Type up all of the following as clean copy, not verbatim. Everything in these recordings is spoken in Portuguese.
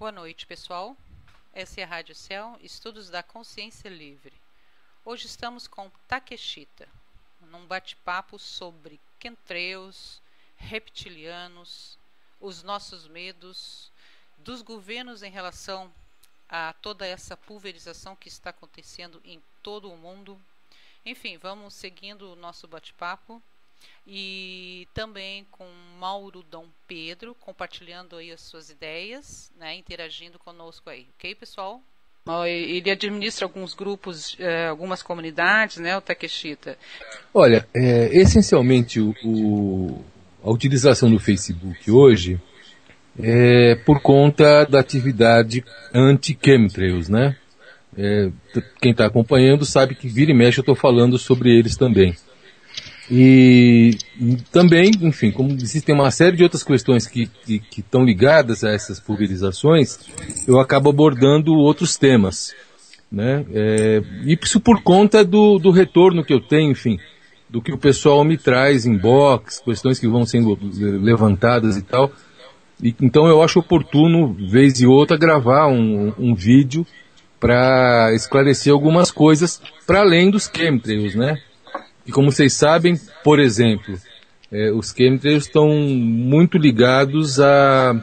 Boa noite, pessoal. Essa é a Rádio Céu, Estudos da Consciência Livre. Hoje estamos com Takeshita, num bate-papo sobre chemtrails, reptilianos, os nossos medos, dos governos em relação a toda essa pulverização que está acontecendo em todo o mundo. Enfim, vamos seguindo o nosso bate-papo. E também com Mauro Dom Pedro, compartilhando aí as suas ideias, né, interagindo conosco aí, ok, pessoal? Ele administra alguns grupos, algumas comunidades, né, o Takeshita? Olha, essencialmente a utilização do Facebook hoje é por conta da atividade anti-chemtrails, né? Quem está acompanhando sabe que vira e mexe eu estou falando sobre eles também. E também, enfim, como existem uma série de outras questões que estão ligadas a essas pulverizações, eu acabo abordando outros temas, né? E isso por conta do retorno que eu tenho, enfim, do que o pessoal me traz em box, questões que vão sendo levantadas e tal. Então eu acho oportuno, vez e outra, gravar um vídeo para esclarecer algumas coisas para além dos chemtrails, né? E como vocês sabem, por exemplo, os chemtrails estão muito ligados a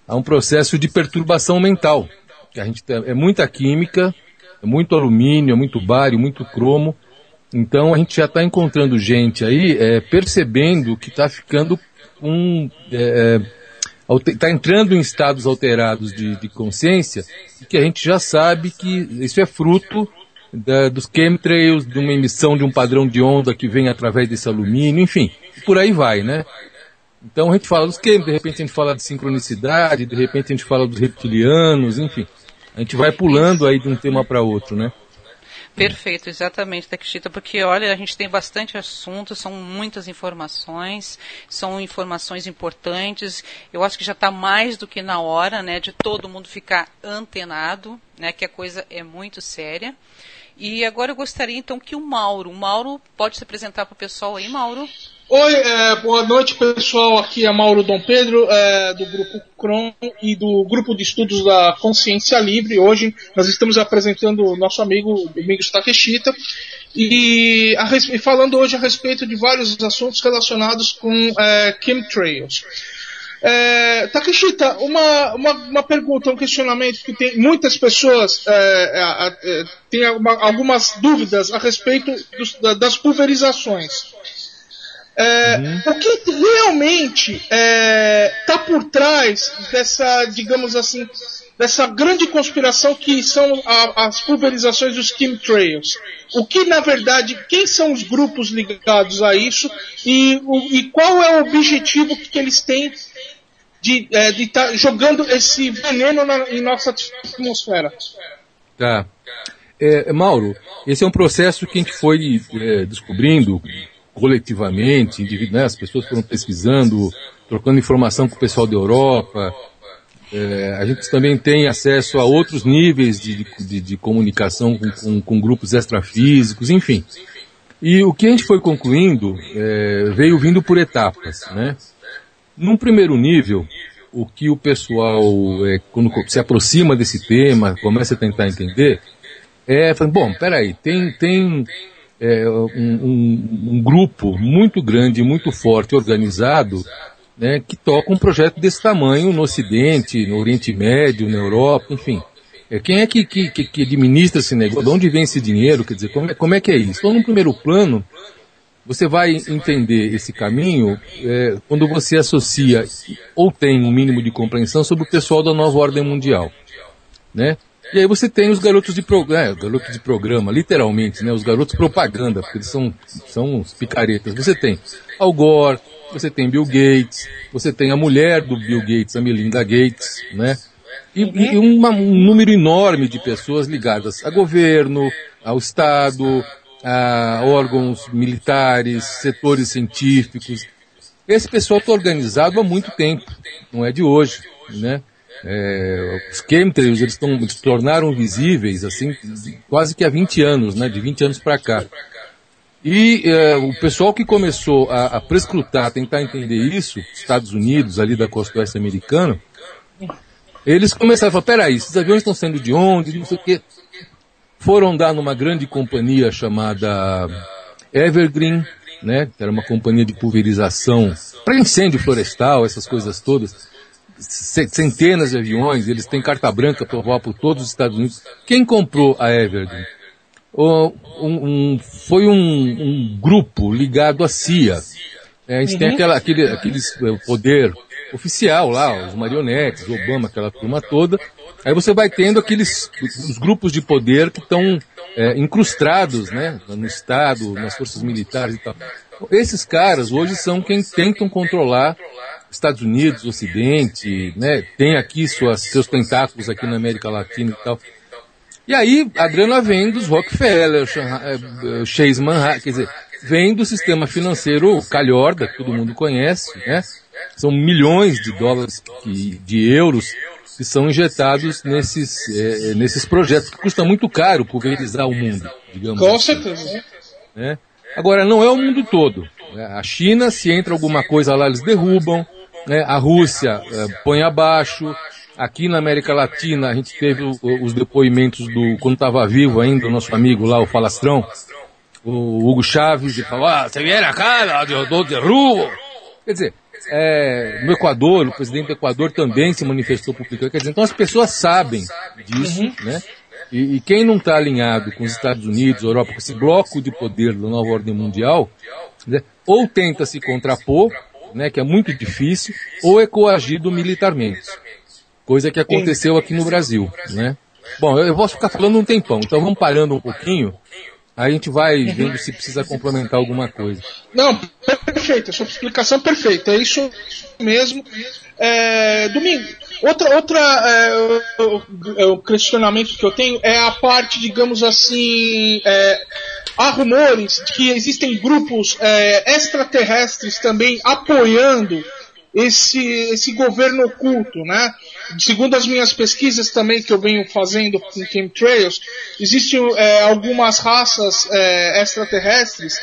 um processo de perturbação mental. Que a gente é muita química, é muito alumínio, é muito bário, muito cromo. Então a gente já está encontrando gente aí percebendo que está ficando está entrando em estados alterados de consciência, e que a gente já sabe que isso é fruto dos chemtrails, de uma emissão de um padrão de onda que vem através desse alumínio, enfim, por aí vai, né? Então a gente fala dos chemtrails, de repente a gente fala de sincronicidade, de repente a gente fala dos reptilianos, enfim, a gente vai pulando aí de um tema para outro, né? Perfeito, exatamente, Takeshita, porque olha, a gente tem bastante assunto, são muitas informações, são informações importantes. Eu acho que já está mais do que na hora, né, de todo mundo ficar antenado, né, que a coisa é muito séria. E agora eu gostaria então que o Mauro pode se apresentar para o pessoal aí, Mauro? Oi, boa noite, pessoal. Aqui é Mauro Dom Pedro, do Grupo CRON e do Grupo de Estudos da Consciência Livre. Hoje nós estamos apresentando o nosso amigo Domingos Takeshita e falando hoje a respeito de vários assuntos relacionados com chemtrails. Takeshita, uma pergunta, um questionamento que tem muitas pessoas têm algumas dúvidas a respeito das pulverizações. O que realmente está por trás dessa, digamos assim, dessa grande conspiração que são as pulverizações dos chemtrails? O que, na verdade, quem são os grupos ligados a isso e qual é o objetivo que eles têm de estar jogando esse veneno em nossa atmosfera? Tá. Mauro, esse é um processo que a gente foi descobrindo coletivamente, né, as pessoas foram pesquisando, trocando informação com o pessoal da Europa. A gente também tem acesso a outros níveis de comunicação com grupos extrafísicos, enfim. E o que a gente foi concluindo veio vindo por etapas, né? Num primeiro nível, o que o pessoal, quando se aproxima desse tema, começa a tentar entender, bom, peraí, tem um grupo muito grande, muito forte, organizado, né, que toca um projeto desse tamanho no Ocidente, no Oriente Médio, na Europa, enfim. Quem é que administra esse negócio? De onde vem esse dinheiro? Quer dizer, como é que é isso? Então, no primeiro plano, você vai entender esse caminho quando você associa ou tem um mínimo de compreensão sobre o pessoal da nova ordem mundial, né? E aí você tem os garotos de programa, literalmente, né? Os garotos propaganda, porque eles são os picaretas. Você tem Al Gore, você tem Bill Gates, você tem a mulher do Bill Gates, a Melinda Gates, né? E um número enorme de pessoas ligadas a governo, ao Estado, a órgãos militares, setores científicos. Esse pessoal está organizado há muito tempo, não é de hoje, né? Os chemtrails, eles se tornaram visíveis assim, quase que há 20 anos, né? De 20 anos para cá. E o pessoal que começou a prescrutar, tentar entender isso, Estados Unidos, ali da costa oeste americana, eles começaram a falar, peraí, esses aviões estão saindo de onde, não sei o quê. Foram dar numa grande companhia chamada Evergreen, né, que era uma companhia de pulverização para incêndio florestal, essas coisas todas. Centenas de aviões, eles têm carta branca para voar por todos os Estados Unidos. Quem comprou a Evergreen? Foi um grupo ligado à CIA. A gente tem aquele poder oficial lá, os marionetes, Obama, aquela turma toda. Aí você vai tendo os grupos de poder que estão incrustados, né, no Estado, nas forças militares e tal. Esses caras hoje são quem tentam controlar Estados Unidos, o Ocidente, né, tem aqui seus tentáculos aqui na América Latina e tal. E aí a grana vem dos Rockefeller, Chase Manhattan, quer dizer, vem do sistema financeiro calhorda, que todo mundo conhece, né? São milhões de dólares, de euros, que são injetados nesses projetos, que custa muito caro pulverizar o mundo, digamos assim. Com certeza. Né? Agora, não é o mundo todo. A China, se entra alguma coisa lá, eles derrubam. Né? A Rússia põe abaixo. Aqui na América Latina, a gente teve os depoimentos quando estava vivo ainda, o nosso amigo lá, o Falastrão, o Hugo Chávez, e falou, você vier cá, eu derrubo. Quer dizer, no Equador, o presidente do Equador também se manifestou publicamente. Quer dizer, então as pessoas sabem disso, né? E quem não está alinhado com os Estados Unidos, Europa, com esse bloco de poder da nova ordem mundial, né, ou tenta se contrapor, né, que é muito difícil, ou é coagido militarmente. Coisa que aconteceu aqui no Brasil, né? Bom, eu posso ficar falando um tempão, então vamos parando um pouquinho, aí a gente vai vendo se precisa complementar alguma coisa. Não, perfeito, a sua explicação é perfeita, é isso mesmo. Domingo, o questionamento que eu tenho é a parte, digamos assim, há rumores de que existem grupos extraterrestres também apoiando esse governo oculto, né? Segundo as minhas pesquisas também que eu venho fazendo com chemtrails, existem algumas raças extraterrestres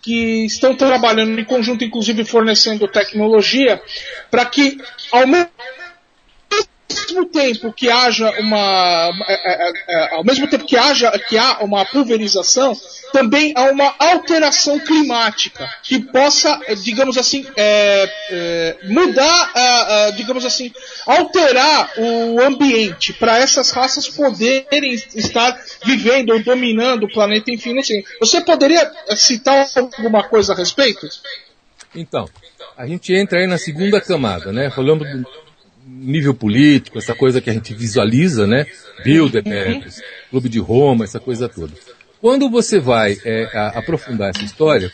que estão trabalhando em conjunto, inclusive fornecendo tecnologia, para que ao mesmo tempo que haja há uma pulverização, também há uma alteração climática que possa, digamos assim, mudar, digamos assim, alterar o ambiente para essas raças poderem estar vivendo ou dominando o planeta, enfim, não sei. Você poderia citar alguma coisa a respeito? Então, a gente entra aí na segunda camada, né? Falando do nível político, essa coisa que a gente visualiza, né? Bilderberg, Clube de Roma, essa coisa toda. Quando você vai aprofundar essa história,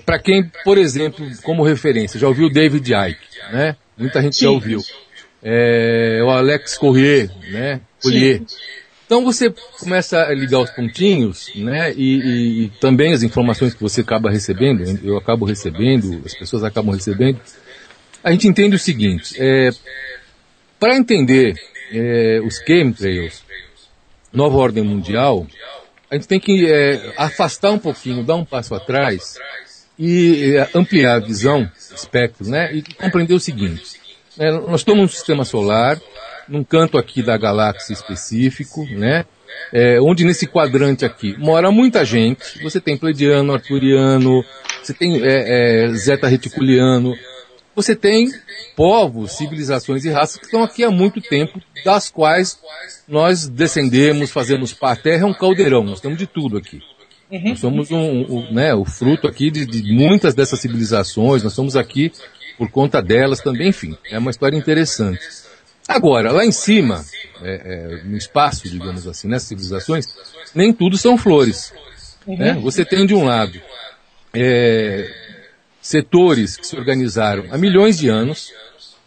para quem, por exemplo, como referência, já ouviu David Icke, né? Muita gente já ouviu. O Alex Collier, né? Collier. Então você começa a ligar os pontinhos, né? E também as informações que você acaba recebendo, eu acabo recebendo, as pessoas acabam recebendo. A gente entende o seguinte, para entender os chemtrails, nova ordem mundial, a gente tem que afastar um pouquinho, dar um passo atrás e ampliar a visão, espectro, né? E compreender o seguinte, nós estamos num sistema solar, num canto aqui da galáxia específico, né? Onde nesse quadrante aqui mora muita gente, você tem pleidiano, arturiano, você tem zeta reticuliano, você tem povos, civilizações e raças que estão aqui há muito tempo, das quais nós descendemos, fazemos parte. A Terra é um caldeirão, nós temos de tudo aqui. Nós somos o fruto aqui de muitas dessas civilizações, nós somos aqui por conta delas também, enfim, é uma história interessante. Agora, lá em cima, no espaço, digamos assim, nessas civilizações, nem tudo são flores. Né? Você tem de um lado setores que se organizaram há milhões de anos,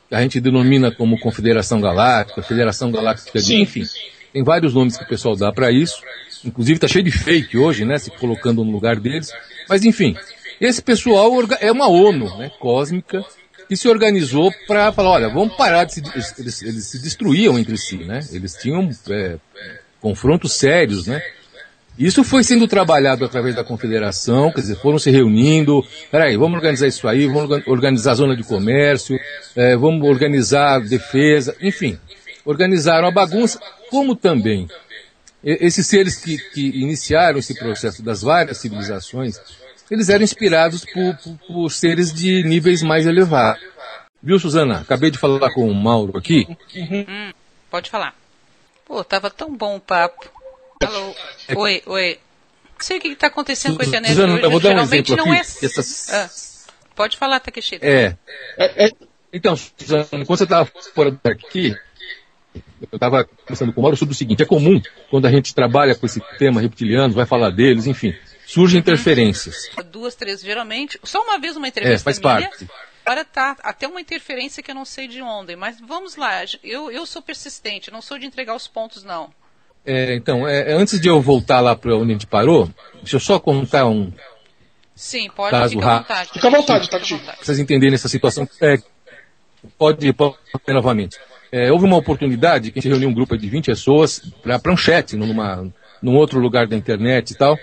que a gente denomina como Confederação Galáctica, Federação Galáctica, enfim, tem vários nomes que o pessoal dá para isso, inclusive está cheio de fake hoje, né, se colocando no lugar deles, mas enfim, esse pessoal é uma ONU, né, cósmica, que se organizou para falar, olha, vamos parar de eles se destruíam entre si, né, eles tinham confrontos sérios, né. Isso foi sendo trabalhado através da confederação, quer dizer, foram se reunindo, peraí, vamos organizar isso aí, vamos organizar a zona de comércio, vamos organizar a defesa, enfim. organizaram a bagunça, como também esses seres que iniciaram esse processo das várias civilizações, eles eram inspirados por seres de níveis mais elevados. Viu, Suzana? Acabei de falar com o Mauro aqui. Pode falar. Pô, tava tão bom o papo. Alô? Oi. Não sei o que está acontecendo com a internet Suzana, hoje. eu vou dar um Geralmente exemplo não aqui. Pode falar, Takeshita. Então, Suzana, quando você estava fora daqui, eu estava conversando com o Mauro sobre o seguinte: é comum, quando a gente trabalha com esse tema reptiliano, vai falar deles, enfim, surgem interferências. 2, 3, geralmente. Só uma vez uma entrevista faz minha. parte. Agora tá até uma interferência que eu não sei de onde, mas vamos lá. Eu sou persistente, não sou de entregar os pontos, não. Então, antes de eu voltar lá para onde a gente parou, deixa eu só contar um Sim, pode, caso fica à rápido. vontade. Fica à vontade, Tati. Para vocês entenderem essa situação. Pode novamente. Houve uma oportunidade que a gente reuniu um grupo de 20 pessoas para um chat num outro lugar da internet e tal.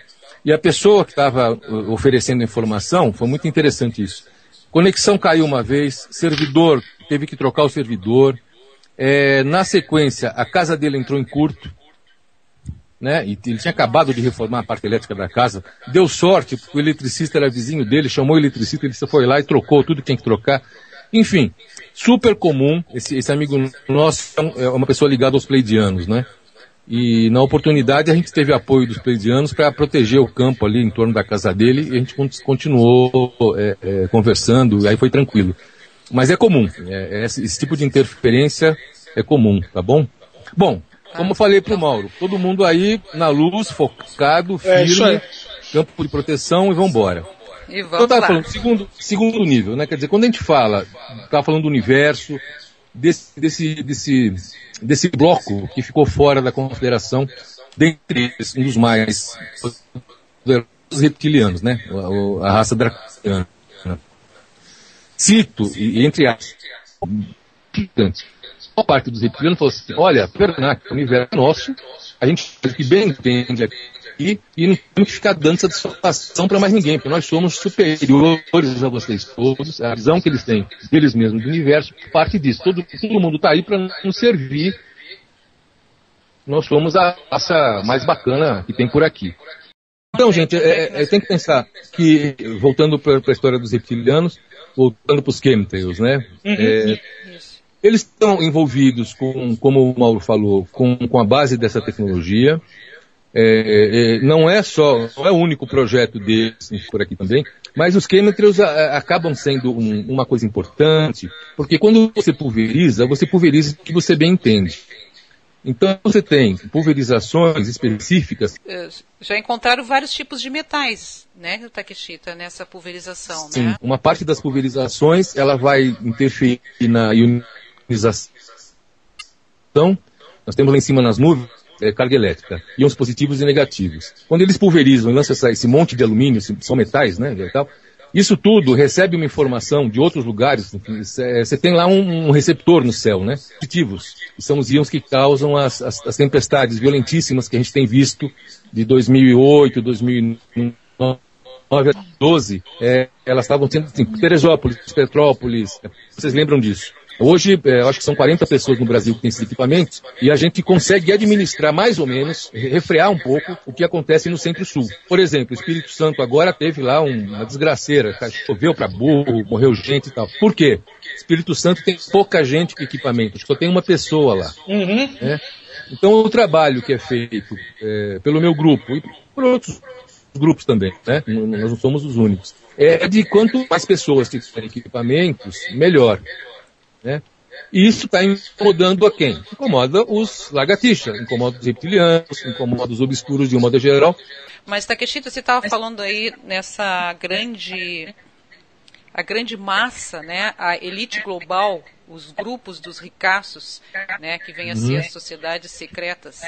E a pessoa que estava oferecendo informação, foi muito interessante isso. Conexão caiu uma vez, servidor, teve que trocar o servidor. Na sequência, a casa dele entrou em curto, né? E ele tinha acabado de reformar a parte elétrica da casa. Deu sorte, porque o eletricista era vizinho dele, chamou o eletricista, ele foi lá e trocou tudo que tinha que trocar. Enfim, super comum. Esse amigo nosso é uma pessoa ligada aos pleidianos, né? E na oportunidade a gente teve apoio dos pleidianos para proteger o campo ali em torno da casa dele, e a gente continuou conversando, e aí foi tranquilo. Mas é comum, esse tipo de interferência é comum, tá bom? Bom, como eu falei pro Mauro, todo mundo aí na luz, focado, firme, campo de proteção e vambora. E vamos eu estava lá. falando, segundo nível, né? Quer dizer, quando a gente estava falando do universo, desse bloco que ficou fora da confederação, dentre eles, um dos mais poderosos reptilianos, né? A raça draconiana. Cito, e entre aspas, uma parte dos reptilianos falou assim: olha, o universo é nosso, a gente que bem entende aqui, e não temos que ficar dando satisfação para mais ninguém, porque nós somos superiores a vocês todos, a visão que eles têm deles mesmos do universo, parte disso. Todo mundo está aí para nos servir, nós somos a raça mais bacana que tem por aqui. Então, gente, tem que pensar que, voltando para a história dos reptilianos, voltando para os chemtrails, né? Eles estão envolvidos como o Mauro falou, com a base dessa tecnologia. Não é o único projeto deles por aqui também, mas os chemtrails acabam sendo uma coisa importante, porque quando você pulveriza o que você bem entende. Então você tem pulverizações específicas. Já encontraram vários tipos de metais, né, Takeshita, nessa pulverização, Sim, né? uma parte das pulverizações ela vai interferir na ionização. Então, nós temos lá em cima nas nuvens carga elétrica, íons positivos e negativos. Quando eles pulverizam e lançam esse monte de alumínio, são metais, né, e tal, isso tudo recebe uma informação de outros lugares. Você tem lá um receptor no céu, né? Positivos, que são os íons que causam as tempestades violentíssimas que a gente tem visto de 2008, 2009, 2012. Elas estavam sendo assim, Teresópolis, Petrópolis, vocês lembram disso? Hoje, eu acho que são 40 pessoas no Brasil que têm esses equipamentos, e a gente consegue administrar mais ou menos, refrear um pouco o que acontece no Centro-Sul. Por exemplo, o Espírito Santo agora teve lá uma desgraceira, choveu para burro, morreu gente e tal. Por quê? Espírito Santo tem pouca gente com equipamento, só tem uma pessoa lá. Né? Então o trabalho que é feito pelo meu grupo e por outros grupos também, né? Nós não somos os únicos, de quanto mais pessoas tiverem equipamentos, melhor. Né? E isso está incomodando a quem? Incomoda os lagartixas, incomoda os reptilianos, incomoda os obscuros de um modo geral. Mas, Takeshita, você estava falando aí nessa grande massa, né, a elite global, os grupos dos ricaços, né, que vêm a ser as sociedades secretas.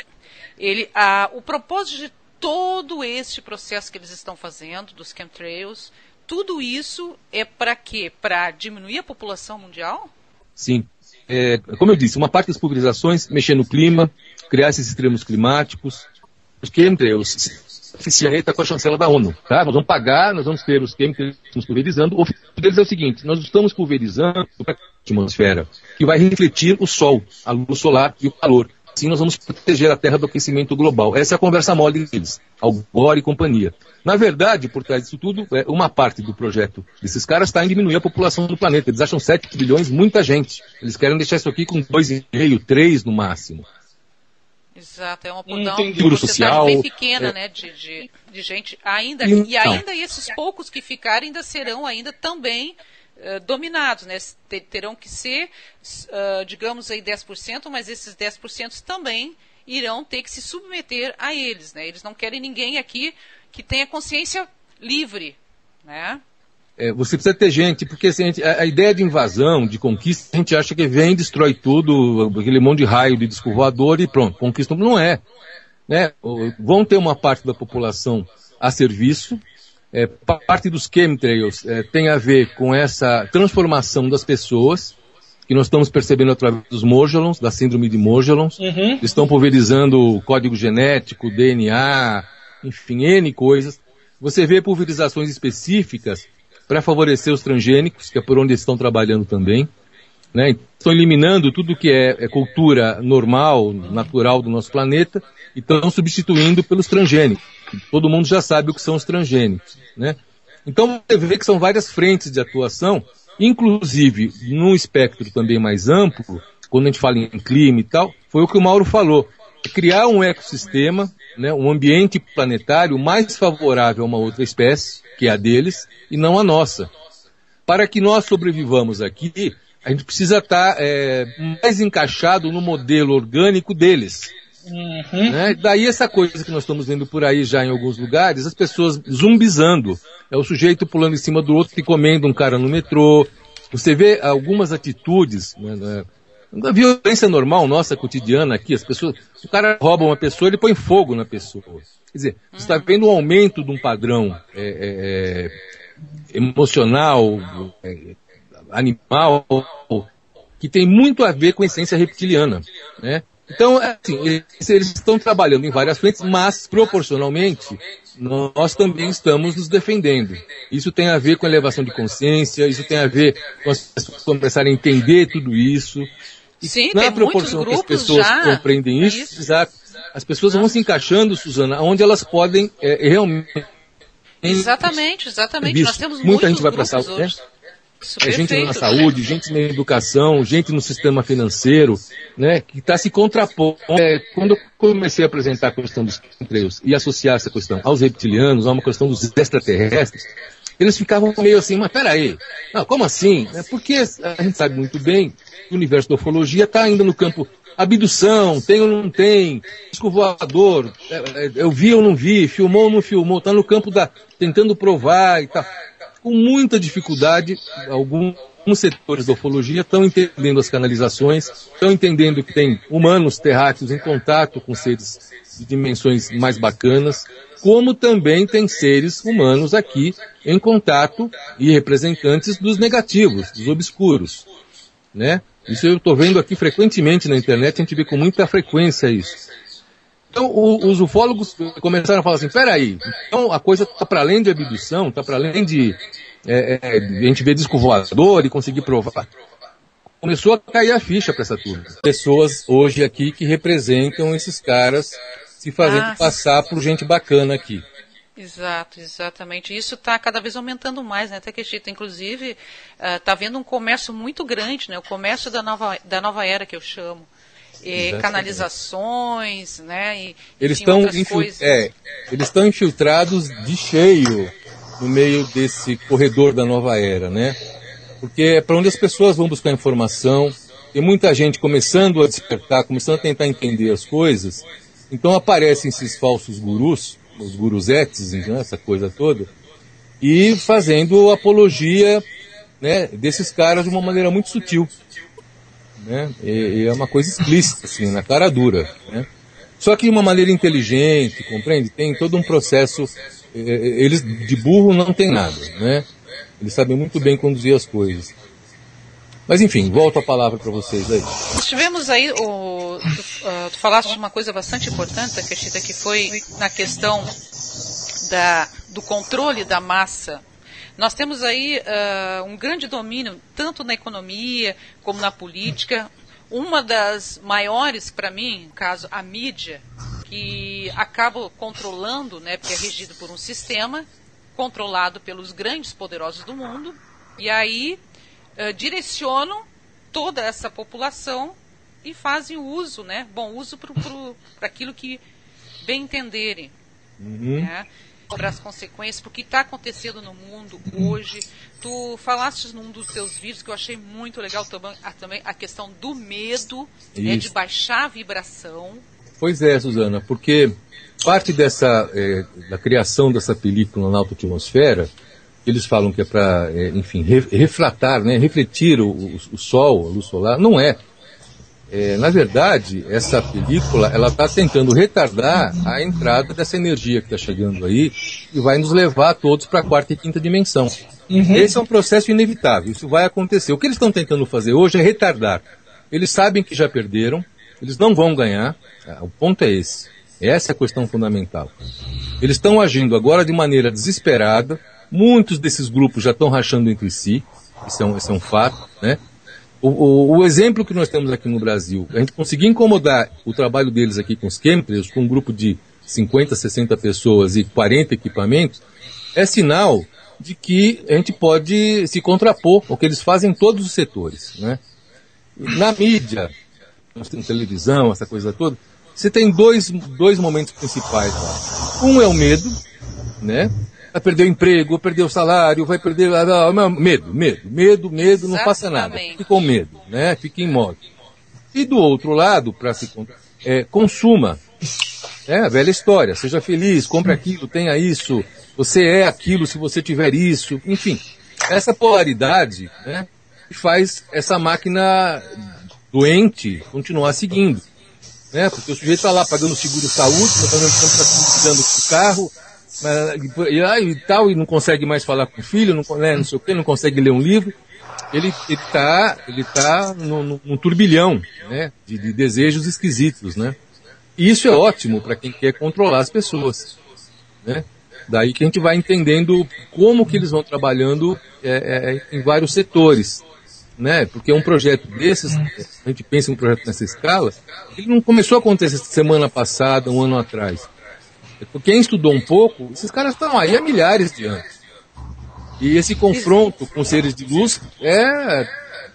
O propósito de todo este processo que eles estão fazendo, dos chemtrails, tudo isso é para quê? Para diminuir a população mundial? Sim. Como eu disse, uma parte das pulverizações, mexer no clima, criar esses extremos climáticos. Os chemtrails, oficialmente com a chancela da ONU. Tá? Nós vamos pagar, nós vamos ter os chemtrails pulverizando. O objetivo deles é o seguinte: nós estamos pulverizando para atmosfera, que vai refletir o Sol, a luz solar e o calor. Assim nós vamos proteger a Terra do aquecimento global. Essa é a conversa mole deles, Al Gore e companhia. Na verdade, por trás disso tudo, uma parte do projeto desses caras está em diminuir a população do planeta. Eles acham 7 bilhões muita gente. Eles querem deixar isso aqui com 2,5, 3 no máximo. Exato, é uma social bem pequena, né, de gente. Ainda, e ainda esses poucos que ficarem ainda serão ainda também dominados, né? Terão que ser, digamos aí 10%, mas esses 10% também irão ter que se submeter a eles, né? Eles não querem ninguém aqui que tenha consciência livre, né? Você precisa ter gente, porque assim, a ideia de invasão, de conquista, a gente acha que vem, destrói tudo, aquele monte de raio de disco voador e pronto, conquista. Não é. Né? Vão ter uma parte da população a serviço, parte dos chemtrails tem a ver com essa transformação das pessoas, que nós estamos percebendo através dos Morgellons, da síndrome de Morgellons. Uhum. Estão pulverizando o código genético, DNA, enfim, N coisas. Você vê pulverizações específicas para favorecer os transgênicos, que é por onde eles estão trabalhando também. Né? Estão eliminando tudo que é cultura normal, natural do nosso planeta, e estão substituindo pelos transgênicos. Todo mundo já sabe o que são os transgênicos. Né? Então você vê que são várias frentes de atuação, inclusive num espectro também mais amplo, quando a gente fala em clima e tal, foi o que o Mauro falou. Criar um ecossistema, né, um ambiente planetário mais favorável a uma outra espécie, que é a deles, e não a nossa. Para que nós sobrevivamos aqui, a gente precisa estar mais encaixado no modelo orgânico deles. Uhum. Né? Daí essa coisa que nós estamos vendo por aí já em alguns lugares, as pessoas zumbizando. É o sujeito pulando em cima do outro e comendo um cara no metrô. Você vê algumas atitudes, né, da violência normal nossa, cotidiana aqui, as pessoas, o cara rouba uma pessoa, ele põe fogo na pessoa. Quer dizer, você está vendo um aumento de um padrão emocional, animal, que tem muito a ver com a essência reptiliana, né? Então, assim, eles estão trabalhando em várias frentes, mas, proporcionalmente, nós também estamos nos defendendo. Isso tem a ver com a elevação de consciência, isso tem a ver com as pessoas começarem a entender tudo isso. Sim, na proporção que as pessoas compreendem isso, exato, as pessoas vão se encaixando, Suzana, onde elas podem realmente... Exatamente. Nós temos muita gente vai para a saúde, né? Gente na saúde, gente na educação, gente no sistema financeiro, né, que está se contrapondo. Quando eu comecei a apresentar a questão dos chemtrails e associar essa questão aos reptilianos, a uma questão dos extraterrestres, eles ficavam meio assim, mas peraí, não, como assim? Porque a gente sabe muito bem que o universo da ufologia está ainda no campo abdução, tem ou não tem, disco voador, eu vi ou não vi, filmou ou não filmou, está no campo tentando provar e tal. Com muita dificuldade, alguns setores da ufologia estão entendendo as canalizações, estão entendendo que tem humanos terráqueos em contato com seres de dimensões mais bacanas, como também tem seres humanos aqui em contato e representantes dos negativos, dos obscuros, né? Isso eu estou vendo aqui frequentemente na internet, a gente vê com muita frequência isso. Então, os ufólogos começaram a falar assim, peraí, então a coisa está para além de abdução, está para além de a gente ver disco voador e conseguir provar. Começou a cair a ficha para essa turma. Pessoas hoje aqui que representam esses caras se fazendo passar por gente bacana aqui. Exato, exatamente. Isso está cada vez aumentando mais, né, Takeshita? Inclusive, está havendo um comércio muito grande, né, o comércio da nova era, que eu chamo. Canalizações, né? E, eles estão infiltrados de cheio no meio desse corredor da nova era, né? Porque é para onde as pessoas vão buscar informação. Tem muita gente começando a despertar, começando a tentar entender as coisas. Então aparecem esses falsos gurus, os gurusetes, né, essa coisa toda, e fazendo apologia, né, desses caras de uma maneira muito sutil. Né? E é uma coisa explícita, assim, na cara dura, né? Só que de uma maneira inteligente, compreende? Tem todo um processo, eles de burro não tem nada, né? Eles sabem muito bem conduzir as coisas. Mas enfim, volto a palavra para vocês aí. Nós tivemos aí, tu falaste de uma coisa bastante importante, Takeshita, que foi na questão do controle da massa. Nós temos aí um grande domínio, tanto na economia como na política. Uma das maiores, para mim, no caso, a mídia, que acaba controlando, né, porque é regido por um sistema controlado pelos grandes poderosos do mundo, e aí direcionam toda essa população e fazem o uso, né, bom uso para aquilo que bem entenderem, né, para as consequências, porque está acontecendo no mundo hoje. Tu falaste num dos teus vídeos que eu achei muito legal também a questão do medo, né, de baixar a vibração. Pois é, Suzana, porque parte dessa da criação dessa película na alta atmosfera, eles falam que é para, enfim, refratar, né, refletir o sol, a luz solar, não é. Na verdade, essa película ela está tentando retardar a entrada dessa energia que está chegando aí e vai nos levar todos para a quarta e quinta dimensão. Esse é um processo inevitável, isso vai acontecer. O que eles estão tentando fazer hoje é retardar. Eles sabem que já perderam, eles não vão ganhar, o ponto é esse. Essa é a questão fundamental. Eles estão agindo agora de maneira desesperada, muitos desses grupos já estão rachando entre si, isso é um fato, né? O exemplo que nós temos aqui no Brasil, a gente conseguir incomodar o trabalho deles aqui com os chemtrails, com um grupo de 50, 60 pessoas e 40 equipamentos, é sinal de que a gente pode se contrapor ao que eles fazem em todos os setores, né? Na mídia, nós temos televisão, essa coisa toda, você tem dois momentos principais lá. Um é o medo, né? Vai perder o emprego, vai perder o salário, vai perder... Medo, não faça nada. Fique com medo, né? Fique em modo. E do outro lado, para se consuma. É a velha história. Seja feliz, compre aquilo, tenha isso. Você é aquilo se você tiver isso. Enfim, essa polaridade, né, faz essa máquina doente continuar seguindo. Né? Porque o sujeito está lá pagando seguro-saúde, está cuidando do carro... e não consegue mais falar com o filho, não sei o quê, não consegue ler um livro. Ele tá num turbilhão, né, de desejos esquisitos, né? E isso é ótimo para quem quer controlar as pessoas, né? Daí que a gente vai entendendo como que eles vão trabalhando em vários setores, né? Porque um projeto desses, a gente pensa em um projeto nessa escala, ele não começou a acontecer semana passada, um ano atrás. Quem estudou um pouco, esses caras estão aí há milhares de anos. E esse confronto com seres de luz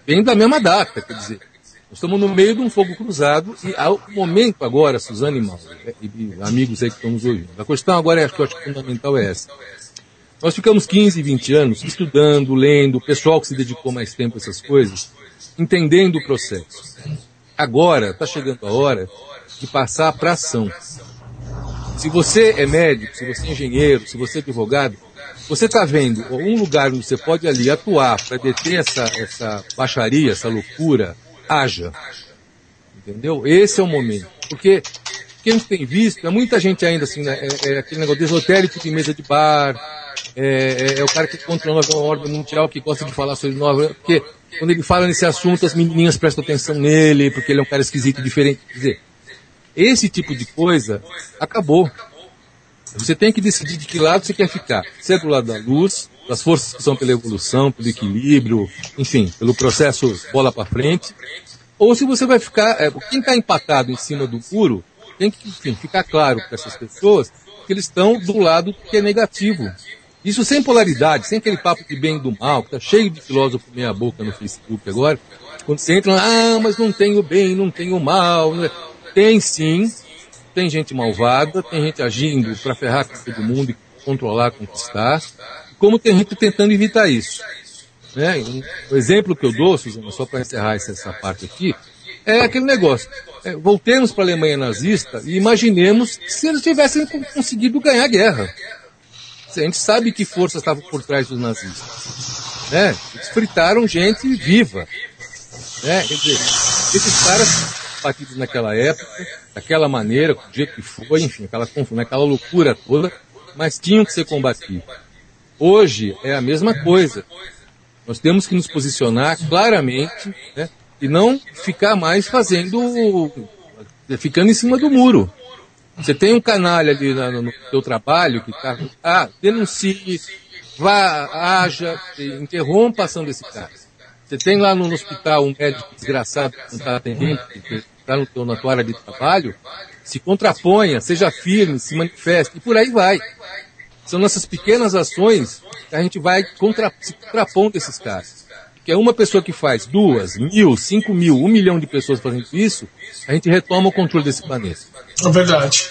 vem da mesma data, quer dizer. Nós estamos no meio de um fogo cruzado e ao momento agora, Suzana e Mauro, e amigos aí que estão nos ouvindo, a questão agora que eu acho fundamental é essa. Nós ficamos 15, 20 anos estudando, lendo, o pessoal que se dedicou mais tempo a essas coisas, entendendo o processo. Agora está chegando a hora de passar para a ação. Se você é médico, se você é engenheiro, se você é advogado, você está vendo um lugar onde você pode ali atuar para deter essa baixaria, essa loucura, haja. Entendeu? Esse é o momento. Porque o que a gente tem visto é muita gente ainda assim, né, aquele negócio de esotérico de mesa de bar, o cara que controla a ordem mundial, que gosta de falar sobre nova, porque quando ele fala nesse assunto as menininhas prestam atenção nele, porque ele é um cara esquisito, diferente. Quer dizer, esse tipo de coisa acabou. Você tem que decidir de que lado você quer ficar. Se é do lado da luz, das forças que são pela evolução, pelo equilíbrio, enfim, pelo processo bola para frente, ou se você vai ficar... quem está empatado em cima do muro, tem que, enfim, ficar claro para essas pessoas que eles estão do lado que é negativo. Isso sem polaridade, sem aquele papo de bem e do mal, que está cheio de filósofo meia boca no Facebook agora, quando você entra, mas não tem o bem, não tem o mal... Não é. Tem sim, tem gente malvada, tem gente agindo para ferrar com todo mundo e controlar, conquistar, como tem gente tentando evitar isso. Né? O exemplo que eu dou, Suzana, só para encerrar essa parte aqui, é aquele negócio. Voltemos para a Alemanha nazista e imaginemos se eles tivessem conseguido ganhar a guerra. A gente sabe que forças estavam por trás dos nazistas. Né? Eles fritaram gente viva. Né? Quer dizer, esses caras... partidos naquela época, daquela maneira, do jeito que foi, enfim, aquela loucura toda, mas tinham que ser combatidos. Hoje é a mesma coisa. Nós temos que nos posicionar claramente, né, e não ficar mais ficando em cima do muro. Você tem um canalha ali no seu trabalho que está, denuncie, interrompa a ação desse cara. Você tem lá no hospital um médico desgraçado que não está atendendo, que está na tua área de trabalho, se contraponha, seja firme, se manifeste, e por aí vai. São nessas pequenas ações que a gente vai se contrapondo esses caras. Porque é uma pessoa que faz 2, 1.000, 5.000, 1 milhão de pessoas fazendo isso, a gente retoma o controle desse planeta. É verdade.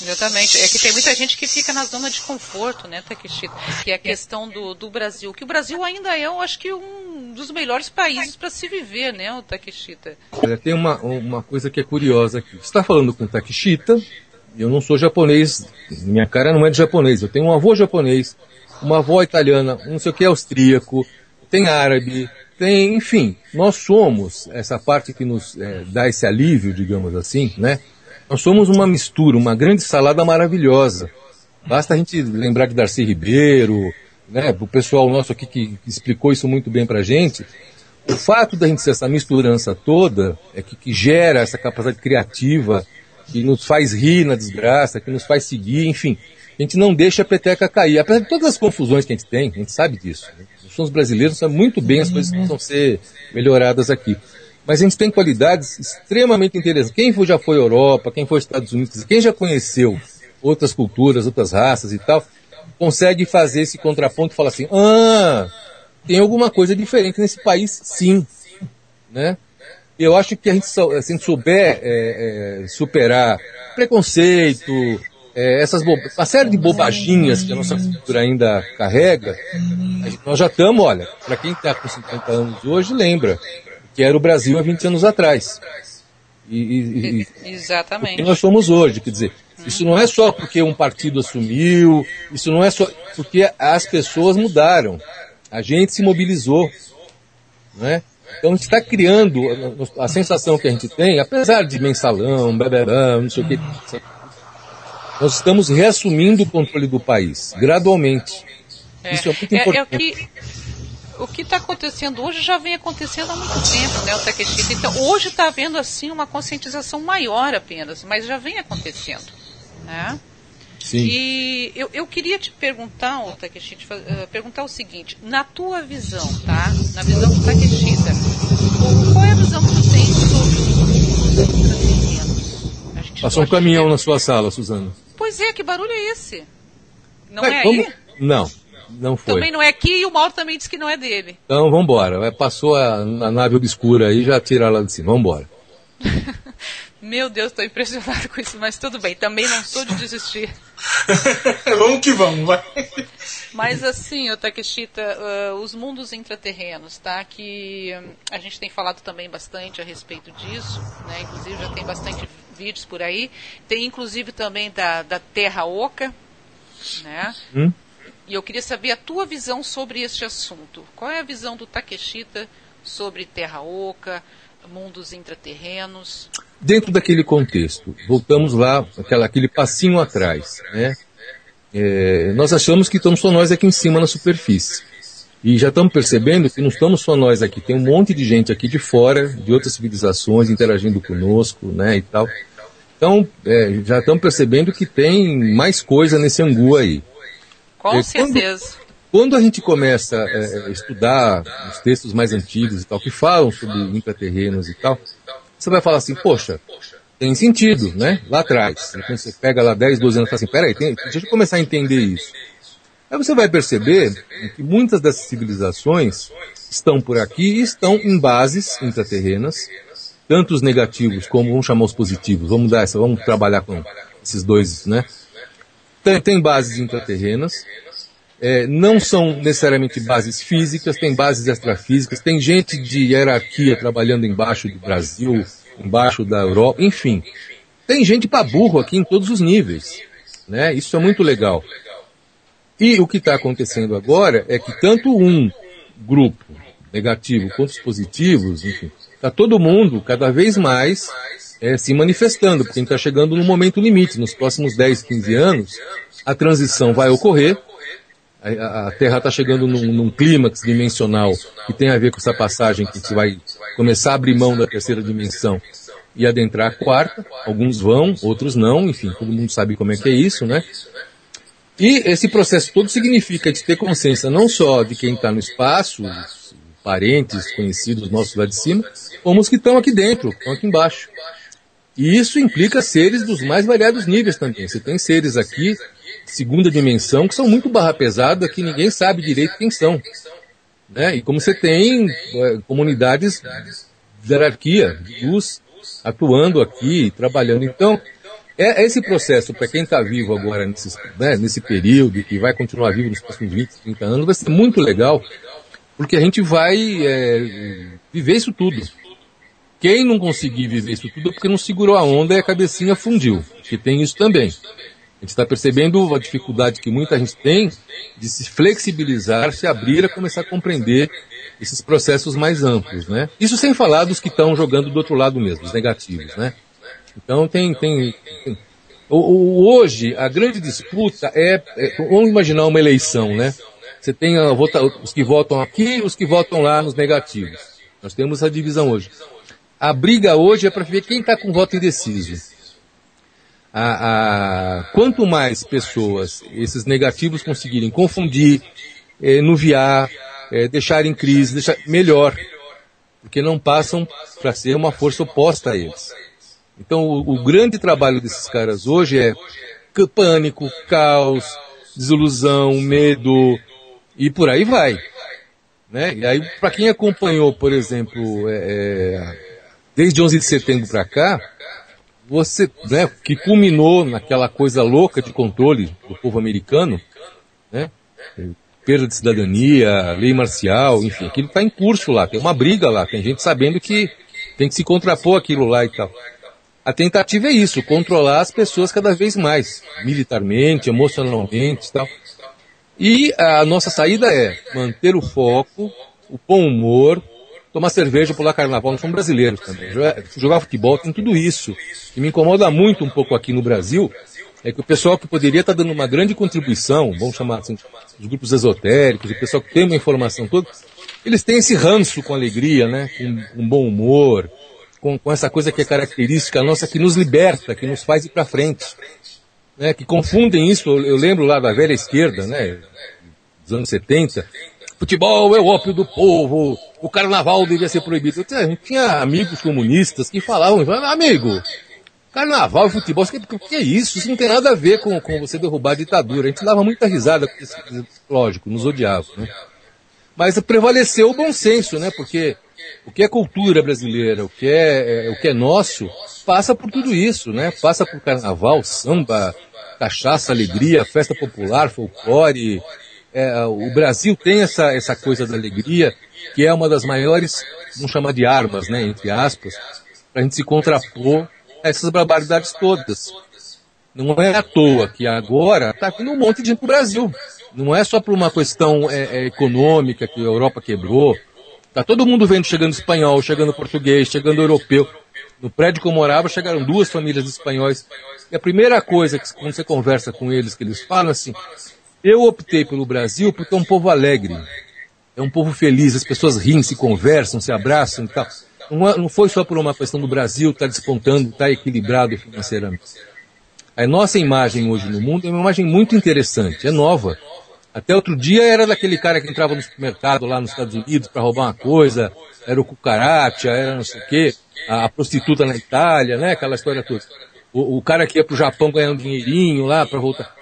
Exatamente. É que tem muita gente que fica na zona de conforto, né, Takeshita? Que é a questão do Brasil. Que o Brasil ainda é, eu acho que, um dos melhores países para se viver, né, o Takeshita? Tem uma coisa que é curiosa aqui. Você está falando com o Takeshita, eu não sou japonês, minha cara não é de japonês. Eu tenho um avô japonês, uma avó italiana, não sei o que, austríaco, tem árabe, tem, enfim, nós somos essa parte que nos dá esse alívio, digamos assim, né? Nós somos uma mistura, uma grande salada maravilhosa. Basta a gente lembrar de Darcy Ribeiro, né, o pessoal nosso aqui que explicou isso muito bem pra gente. O fato da gente ser essa misturança toda é que gera essa capacidade criativa, que nos faz rir na desgraça, que nos faz seguir, enfim. A gente não deixa a peteca cair. Apesar de todas as confusões que a gente sabe disso. Né? Nós somos brasileiros, sabemos muito bem as coisas que precisam ser melhoradas aqui. Mas a gente tem qualidades extremamente interessantes. Quem já foi à Europa, quem foi aos Estados Unidos, quem já conheceu outras culturas, outras raças e tal, consegue fazer esse contraponto e falar assim, tem alguma coisa diferente nesse país, sim. Né? Eu acho que a gente souber superar preconceito, uma série de bobaginhas que a nossa cultura ainda carrega, nós já estamos, olha, para quem está com 50 anos hoje, lembra que era o Brasil há 20 anos atrás. Exatamente. O que nós somos hoje, quer dizer, isso não é só porque um partido assumiu, isso não é só porque as pessoas mudaram, a gente se mobilizou, né? Então a gente está criando a sensação que a gente tem, apesar de mensalão, não sei o que, nós estamos reassumindo o controle do país, gradualmente. Isso é muito importante. O que está acontecendo hoje já vem acontecendo há muito tempo, né, o Takeshita? Então, hoje está havendo, assim, uma conscientização maior apenas, mas já vem acontecendo, né? Sim. E eu queria te perguntar, Takeshita, perguntar o seguinte, na tua visão, tá? Na visão do Takeshita, qual é a visão que tu tem sobre os intraterrenos? Passou um caminhão na sua sala, Suzana. Pois é, que barulho é esse? Não é aí? Não foi. Também não é aqui e o Mauro também disse que não é dele. Então vamos embora. Passou a nave obscura aí, já tira lá de cima. Vamos embora. Meu Deus, estou impressionado com isso, mas tudo bem. Também não sou de desistir. Vamos que vamos, vai. Mas assim, Takeshita, os mundos intraterrenos, tá? Que a gente tem falado também bastante a respeito disso, né? Inclusive já tem bastante vídeos por aí. Tem inclusive também da Terra Oca, né? E eu queria saber a tua visão sobre este assunto. Qual é a visão do Takeshita sobre Terra Oca, mundos intraterrenos? Dentro daquele contexto, voltamos lá, aquele passinho atrás, né? Nós achamos que estamos só nós aqui em cima na superfície. E já estamos percebendo que não estamos só nós aqui, tem um monte de gente aqui de fora, de outras civilizações, interagindo conosco, né, e tal. Então, já estamos percebendo que tem mais coisa nesse angu aí. Com certeza. Quando a gente começa a estudar os textos mais antigos e tal, que falam sobre intraterrenos e tal, você vai falar assim, poxa, tem sentido, né? Lá atrás. Quando você pega lá 10, 12 anos e fala assim, peraí, deixa eu começar a entender isso. Aí você vai perceber que muitas dessas civilizações estão por aqui e estão em bases intraterrenas, tanto os negativos como, vamos chamar os positivos, vamos trabalhar com esses dois, né? Tem bases intraterrenas, não são necessariamente bases físicas, tem bases extrafísicas, tem gente de hierarquia trabalhando embaixo do Brasil, embaixo da Europa, enfim. Tem gente para burro aqui em todos os níveis, né? Isso é muito legal. E o que está acontecendo agora é que tanto um grupo negativo quanto os positivos, enfim, está todo mundo cada vez mais se manifestando, porque a gente está chegando no momento limite. Nos próximos 10, 15 anos, a transição vai ocorrer, a Terra está chegando num clímax dimensional que tem a ver com essa passagem que a gente vai começar a abrir mão da terceira dimensão e adentrar a quarta. Alguns vão, outros não, enfim, todo mundo sabe como é que é isso, né? E esse processo todo significa de ter consciência não só de quem está no espaço, os parentes, conhecidos nossos lá de cima, como os que estão aqui dentro, estão aqui embaixo. E isso implica seres dos mais variados níveis também. Você tem seres aqui, segunda dimensão, que são muito barra pesada, que ninguém sabe direito quem são. Né? E como você tem comunidades de hierarquia, de luz, atuando aqui, trabalhando. Então, esse processo, para quem está vivo agora nesse período, que vai continuar vivo nos próximos 20, 30 anos, vai ser muito legal, porque a gente vai viver isso tudo. Quem não conseguir viver isso tudo é porque não segurou a onda e a cabecinha fundiu, que tem isso também. A gente está percebendo a dificuldade que muita gente tem de se flexibilizar, se abrir, a começar a compreender esses processos mais amplos, né? Isso sem falar dos que estão jogando do outro lado mesmo, os negativos, né? Então hoje a grande disputa vamos imaginar uma eleição, né? Você tem os que votam aqui e os que votam lá nos negativos. Nós temos essa divisão hoje. A briga hoje é para ver quem está com voto indeciso. Quanto mais pessoas esses negativos conseguirem confundir, nuviar, deixar em crise, melhor, porque não passam para ser uma força oposta a eles. Então o grande trabalho desses caras hoje é pânico, caos, desilusão, medo e por aí vai. Né? E aí, para quem acompanhou, por exemplo, desde 11 de setembro para cá, você, né, que culminou naquela coisa louca de controle do povo americano, né, perda de cidadania, lei marcial, enfim, aquilo está em curso lá, tem uma briga lá, tem gente sabendo que tem que se contrapor aquilo lá e tal. A tentativa é isso, controlar as pessoas cada vez mais, militarmente, emocionalmente e tal. E a nossa saída é manter o foco, o bom humor, tomar cerveja, pular carnaval. Nós somos brasileiros também. Jogar futebol, tem tudo isso. O que me incomoda muito um pouco aqui no Brasil é que o pessoal que poderia estar dando uma grande contribuição, vamos chamar assim, os grupos esotéricos, o pessoal que tem uma informação toda, eles têm esse ranço com alegria, né? Com um bom humor, com essa coisa que é característica nossa, que nos liberta, que nos faz ir para frente. Né? Que confundem isso, eu lembro lá da velha esquerda, né? Dos anos 70, futebol é o ópio do povo, o carnaval devia ser proibido. Eu tinha amigos comunistas que falavam, amigo, carnaval e futebol, o que é isso? Isso não tem nada a ver com você derrubar a ditadura. A gente dava muita risada com isso, lógico, nos odiava, né? Mas prevaleceu o bom senso, né? Porque o que é cultura brasileira, o que é nosso, passa por tudo isso, né? Passa por carnaval, samba, cachaça, alegria, festa popular, folclore. O Brasil tem essa coisa da alegria, que é uma das maiores, vamos chamar de armas, né? Entre aspas, para a gente se contrapor a essas barbaridades todas. Não é à toa que agora está vindo um monte de gente pro Brasil. Não é só por uma questão econômica que a Europa quebrou. Tá todo mundo vendo, chegando espanhol, chegando português, chegando europeu. No prédio que eu morava, chegaram 2 famílias de espanhóis. E a primeira coisa que, quando você conversa com eles, que eles falam assim, eu optei pelo Brasil porque é um povo alegre. É um povo feliz, as pessoas riem, se conversam, se abraçam e tal. Não foi só por uma questão do Brasil estar despontando, estar equilibrado financeiramente. A nossa imagem hoje no mundo é uma imagem muito interessante, é nova. Até outro dia era daquele cara que entrava no supermercado lá nos Estados Unidos para roubar uma coisa, era o cucaracha, era não sei o quê, a prostituta na Itália, né, aquela história toda. O cara que ia pro Japão ganhar um dinheirinho lá para voltar.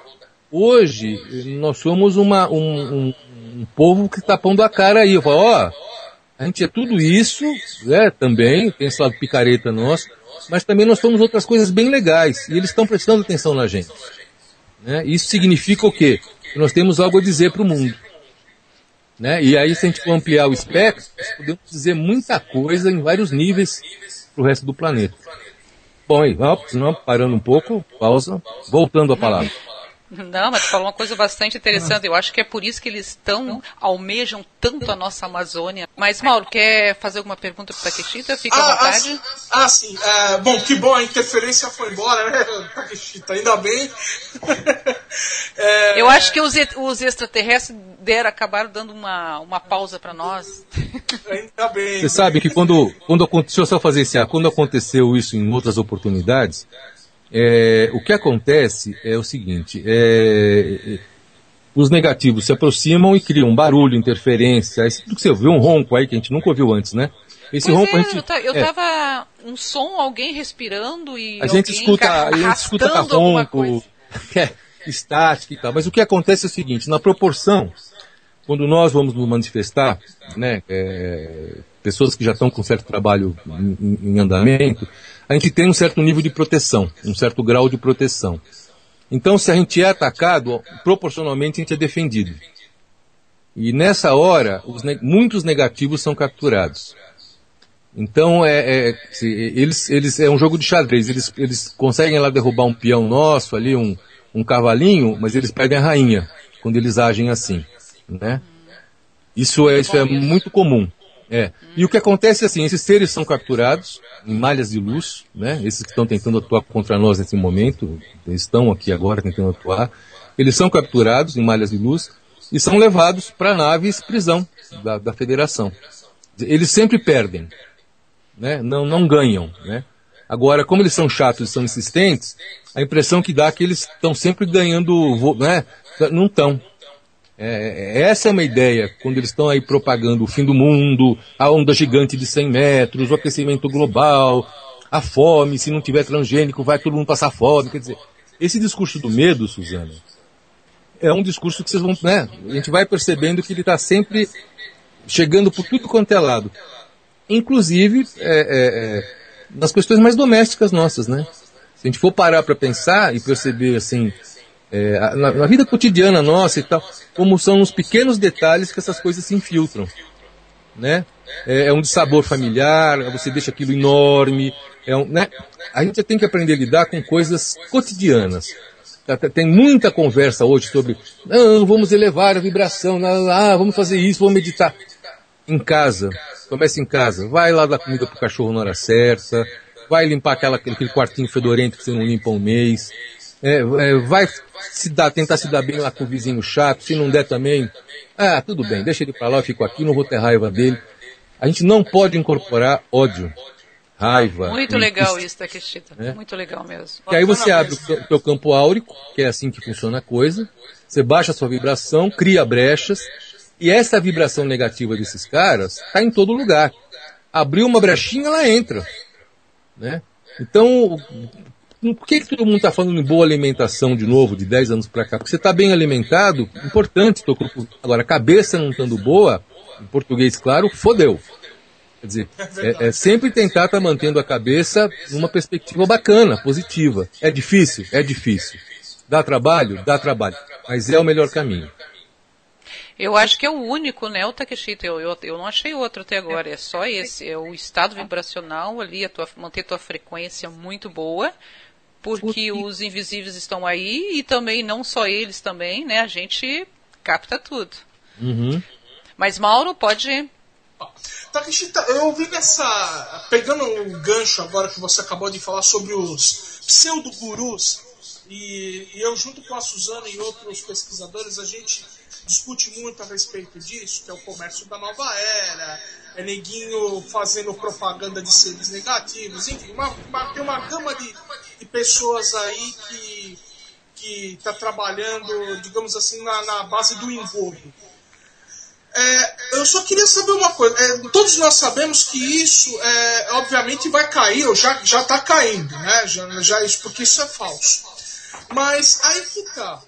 Hoje, nós somos um povo que está pondo a cara aí. Eu falo, a gente é tudo isso, né, também, tem esse lado picareta nosso, mas também nós somos outras coisas bem legais, e eles estão prestando atenção na gente. Né? Isso significa o quê? Que nós temos algo a dizer para o mundo. Né? E aí, se a gente for ampliar o espectro, nós podemos dizer muita coisa em vários níveis para o resto do planeta. Bom, aí, vamos parando um pouco, pausa, voltando à palavra. Não, mas tu falou uma coisa bastante interessante. Eu acho que é por isso que eles almejam tanto a nossa Amazônia. Mas, Mauro, quer fazer alguma pergunta para o Takeshita? Fica à vontade. Sim. Bom, que bom, a interferência foi embora, né, Takeshita? Ainda bem. Eu acho que os extraterrestres acabaram dando uma pausa para nós. Ainda bem. Você sabe que quando aconteceu, só fazer quando aconteceu isso em outras oportunidades, O que acontece é o seguinte, os negativos se aproximam e criam um barulho, interferência, tudo que você ouviu, um ronco aí que a gente nunca ouviu antes, né? Esse pois ronco é, a gente... eu tava um som, alguém respirando e a gente escuta ronco, estática e tal, mas o que acontece é o seguinte, na proporção, quando nós vamos nos manifestar, né, pessoas que já estão com certo trabalho em andamento, a gente tem um certo nível de proteção, um certo grau de proteção. Então, se a gente é atacado, proporcionalmente a gente é defendido. E nessa hora, muitos negativos são capturados. Então, eles é um jogo de xadrez. Eles conseguem lá derrubar um peão nosso, ali um cavalinho, mas eles perdem a rainha, quando eles agem assim, né? Isso é muito comum. E o que acontece é assim, esses seres são capturados em malhas de luz, né? Esses que estão tentando atuar contra nós nesse momento, eles estão aqui agora tentando atuar, eles são capturados em malhas de luz e são levados para naves prisão da Federação. Eles sempre perdem, né? Não ganham, né? Agora, como eles são chatos e são insistentes, a impressão que dá é que eles estão sempre ganhando, né? Não estão. Essa é uma ideia, quando eles estão aí propagando o fim do mundo, a onda gigante de 100 metros, o aquecimento global, a fome, se não tiver transgênico vai todo mundo passar fome. Quer dizer, esse discurso do medo, Suzana, é um discurso que vocês vão, né? A gente vai percebendo que ele está sempre chegando por tudo quanto é lado. Inclusive, nas questões mais domésticas nossas, né? Se a gente for parar para pensar e perceber, assim, na vida cotidiana nossa e tal, como são os pequenos detalhes que essas coisas se infiltram, né? É um dissabor familiar, você deixa aquilo enorme, né? A gente tem que aprender a lidar com coisas cotidianas. Tem muita conversa hoje sobre, não, vamos elevar a vibração, vamos fazer isso, vamos meditar. Em casa, começa em casa, vai lá dar comida pro cachorro na hora certa, vai limpar aquele quartinho fedorento que você não limpa há um mês, vai tentar se dar bem lá com o vizinho chato, se não der também, tudo bem, deixa ele pra lá, eu fico aqui, não vou ter raiva dele. A gente não pode incorporar ódio, raiva. Muito legal isso, Takeshita, muito legal mesmo. E aí você abre o teu campo áurico, que é assim que funciona a coisa, você baixa a sua vibração, cria brechas, e essa vibração negativa desses caras está em todo lugar. Abriu uma brechinha, ela entra, né? Então, por que todo mundo está falando em boa alimentação de novo, de 10 anos para cá? Porque você está bem alimentado, importante, teu corpo. Agora, a cabeça não estando boa, em português claro, fodeu. Quer dizer, sempre tentar estar mantendo a cabeça numa perspectiva bacana, positiva. É difícil? É difícil. Dá trabalho? Dá trabalho. Mas é o melhor caminho. Eu acho que é o único, né, o Takeshita, eu não achei outro até agora, é só esse, é o estado vibracional ali, manter tua frequência muito boa, porque os invisíveis estão aí, e também, não só eles também, né, a gente capta tudo. Uhum. Mas Mauro, pode... Takeshita, eu ouvi pegando o gancho agora que você acabou de falar sobre os pseudo-gurus, e eu junto com a Suzana e outros pesquisadores, a gente discute muito a respeito disso, que é o comércio da nova era, neguinho fazendo propaganda de seres negativos, enfim, tem uma gama de pessoas aí que está trabalhando, digamos assim, na base do engodo. Eu só queria saber uma coisa, todos nós sabemos que isso obviamente vai cair, ou já está caindo, né? já isso, porque isso é falso. Mas aí que tá.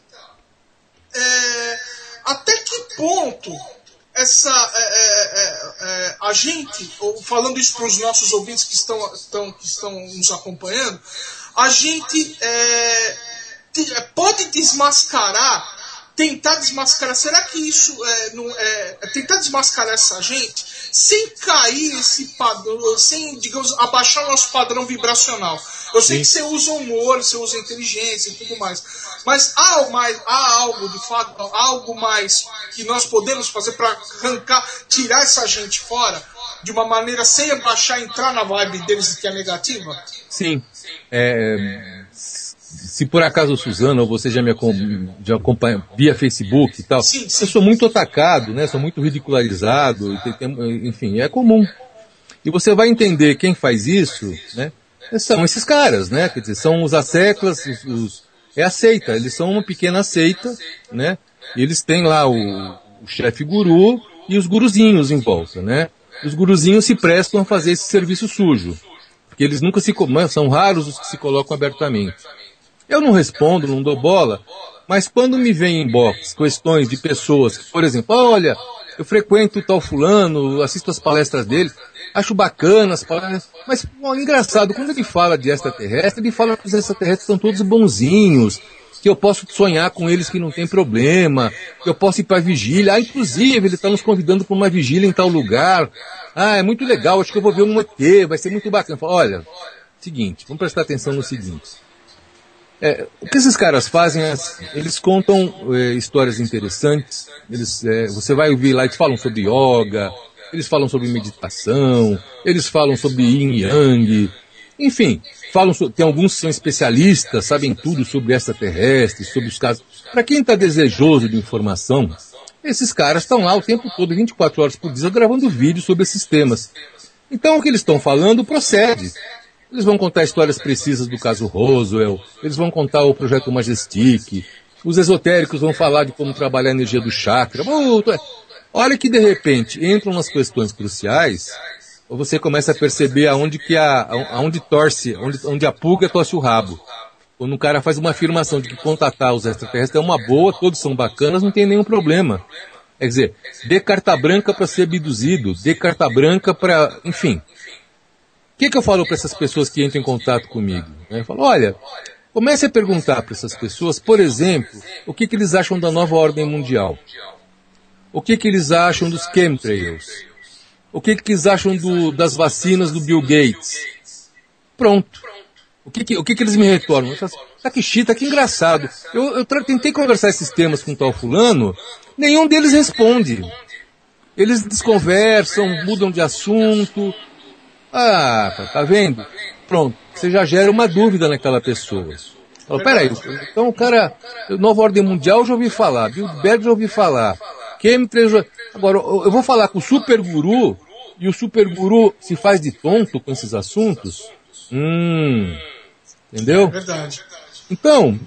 Até que ponto a gente, falando isso para os nossos ouvintes que estão nos acompanhando, a gente pode tentar desmascarar, será que isso tentar desmascarar essa gente sem cair esse padrão, sem, digamos, abaixar o nosso padrão vibracional? Eu sei que você usa humor, você usa inteligência e tudo mais, mas há algo de fato, algo mais que nós podemos fazer para tirar essa gente fora de uma maneira sem abaixar, entrar na vibe deles que é negativa? Sim. Se por acaso, Suzana, ou você já acompanha via Facebook e tal, sim. Eu sou muito atacado, né? Sou muito ridicularizado, enfim, é comum. E você vai entender quem faz isso, né? são esses caras, né? Quer dizer, são os asseclas, é a seita, eles são uma pequena seita, né? E eles têm lá o chefe guru e os guruzinhos em volta, né? Os guruzinhos se prestam a fazer esse serviço sujo, porque eles nunca são raros os que se colocam abertamente. Eu não respondo, não dou bola, mas quando me vem em inbox questões de pessoas que, por exemplo, olha, eu frequento tal fulano, assisto as palestras dele, acho bacana as palestras, mas, engraçado, quando ele fala de extraterrestre, ele fala que os extraterrestres são todos bonzinhos, que eu posso sonhar com eles que não tem problema, que eu posso ir para vigília, inclusive ele está nos convidando para uma vigília em tal lugar, é muito legal, acho que eu vou ver um ET, vai ser muito bacana. Eu falo, olha, seguinte, vamos prestar atenção no seguinte. O que esses caras fazem é, eles contam histórias interessantes, você vai ouvir lá, eles falam sobre yoga, eles falam sobre meditação, eles falam sobre yin e yang, enfim, tem alguns que são especialistas, sabem tudo sobre extraterrestres, sobre os casos. Para quem está desejoso de informação, esses caras estão lá o tempo todo, 24 horas por dia, gravando vídeos sobre esses temas. Então o que eles estão falando procede. Eles vão contar histórias precisas do caso Roswell, eles vão contar o projeto Majestic, os esotéricos vão falar de como trabalhar a energia do chakra. Olha que de repente entram nas questões cruciais, ou você começa a perceber aonde torce, onde a pulga torce o rabo. Quando um cara faz uma afirmação de que contatar os extraterrestres é uma boa, todos são bacanas, não tem nenhum problema. Quer dizer, dê carta branca para ser abduzido, dê carta branca para, enfim. O que eu falo para essas pessoas que entram em contato comigo? Eu falo, olha, comece a perguntar para essas pessoas, por exemplo, o que eles acham da nova ordem mundial? O que eles acham dos chemtrails? O que eles acham das vacinas do Bill Gates? Pronto. O que eles me retornam? Eu falo assim, Takeshita, que engraçado. Eu tentei conversar esses temas com tal fulano, nenhum deles responde. Eles desconversam, mudam de assunto. Tá vendo? Pronto, você já gera uma dúvida naquela pessoa. Fala, peraí, então o cara, Nova Ordem Mundial eu já ouvi falar, Bill Berg já ouvi falar, Chemtrails, agora eu vou falar com o Super Guru, e o Super Guru se faz de tonto com esses assuntos? Entendeu? É verdade. Então,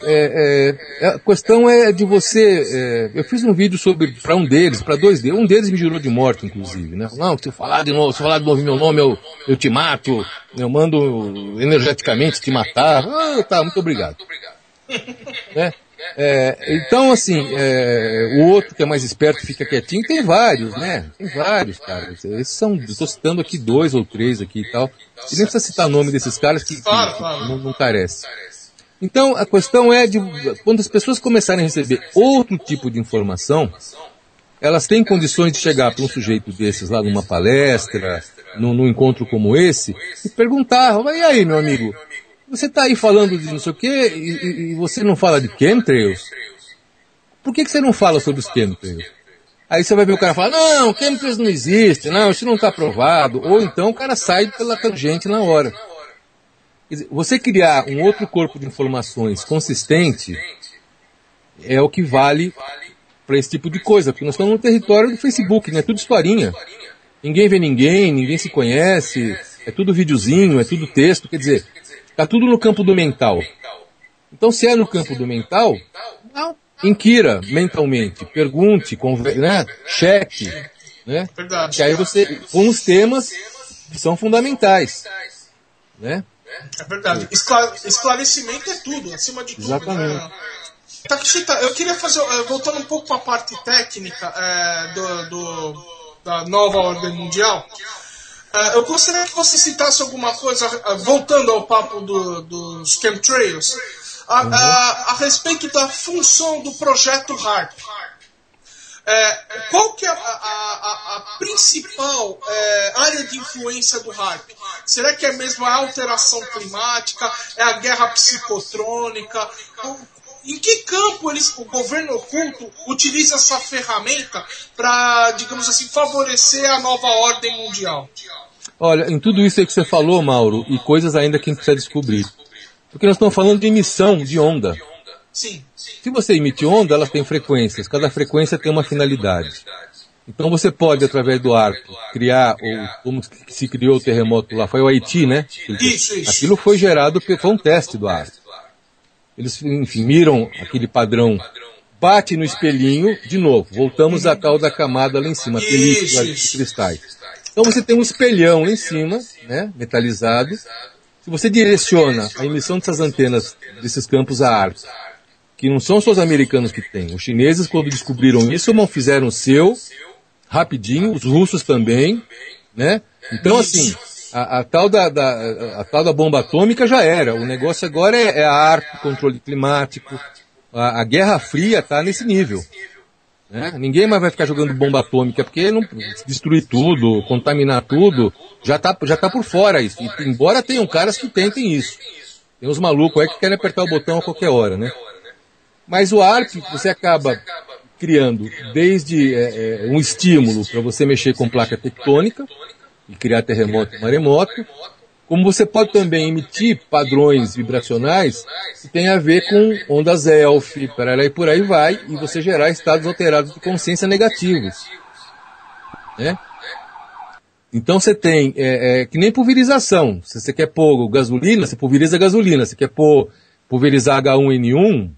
a questão é de você... eu fiz um vídeo para dois deles. Um deles me jurou de morte, inclusive. Né? Não, se eu falar de novo meu nome, eu te mato. Eu mando energeticamente te matar. Tá, muito obrigado. Né? Então, assim, o outro que é mais esperto fica quietinho. Tem vários, né? Tem vários, cara. Esses são... Eu estou citando aqui 2 ou 3 aqui e tal. E nem precisa citar o nome desses caras que não carece. Então, a questão é de, quando as pessoas começarem a receber outro tipo de informação, elas têm condições de chegar para um sujeito desses lá numa palestra, num encontro como esse, e perguntar, e aí, meu amigo, você está aí falando de não sei o quê, e você não fala de chemtrails? Por que você não fala sobre os chemtrails? Aí você vai ver o cara falar, não, chemtrails não existe, não, isso não está provado, ou então o cara sai pela tangente na hora. Quer dizer, você criar um outro corpo de informações consistente é o que vale para esse tipo de coisa, porque nós estamos no território do Facebook, né? É tudo historinha. Ninguém vê ninguém se conhece, é tudo videozinho, é tudo texto, quer dizer, está tudo no campo do mental. Então, se é no campo do mental, inquira mentalmente, pergunte, né? Cheque, né? Que aí você põe os temas que são fundamentais, né? É verdade. Esclarecimento é tudo, acima de tudo. Exatamente. Né? Takeshita, eu queria fazer, voltando um pouco para a parte técnica da nova ordem mundial, eu gostaria que você citasse alguma coisa, voltando ao papo dos chemtrails, a respeito da função do projeto HAARP. Qual que é a principal área de influência do HAARP? Será que é mesmo a alteração climática? É a guerra psicotrônica? Em que campo o governo oculto utiliza essa ferramenta para, digamos assim, favorecer a nova ordem mundial? Olha, em tudo isso aí que você falou, Mauro, e coisas ainda que a gente precisa descobrir. Porque nós estamos falando de emissão de onda. Sim. Se você emite onda, elas têm frequências. Cada frequência tem uma finalidade. Então você pode, através do arco, criar, ou como se criou o terremoto lá, foi o Haiti, né? Isso. Aquilo foi gerado, foi um teste do arco. Eles, enfim, miram aquele padrão, bate no espelhinho, de novo, voltamos à tal da camada lá em cima, película de cristais. Então você tem um espelhão lá em cima, né, metalizado. Se você direciona a emissão dessas antenas, desses campos a arco, que não são só os americanos que têm, os chineses, quando descobriram isso, não fizeram o seu, rapidinho, os russos também, né? Então, assim, a tal da bomba atômica já era. O negócio agora é a arco, controle climático. A Guerra Fria está nesse nível. Né? Ninguém mais vai ficar jogando bomba atômica, porque não destruir tudo, contaminar tudo, já tá por fora isso. E, embora tenham caras que tentem isso. Tem uns malucos aí que querem apertar o botão a qualquer hora, né? Mas o ARP, você acaba criando desde um estímulo para você mexer com placa tectônica e criar terremoto e maremoto, como você pode também emitir padrões vibracionais que tem a ver com ondas ELF, e por aí vai, e você gerar estados alterados de consciência negativos. Né? Então você tem, que nem pulverização. Se você quer pôr gasolina, você pulveriza gasolina. Se você quer pulverizar H1N1,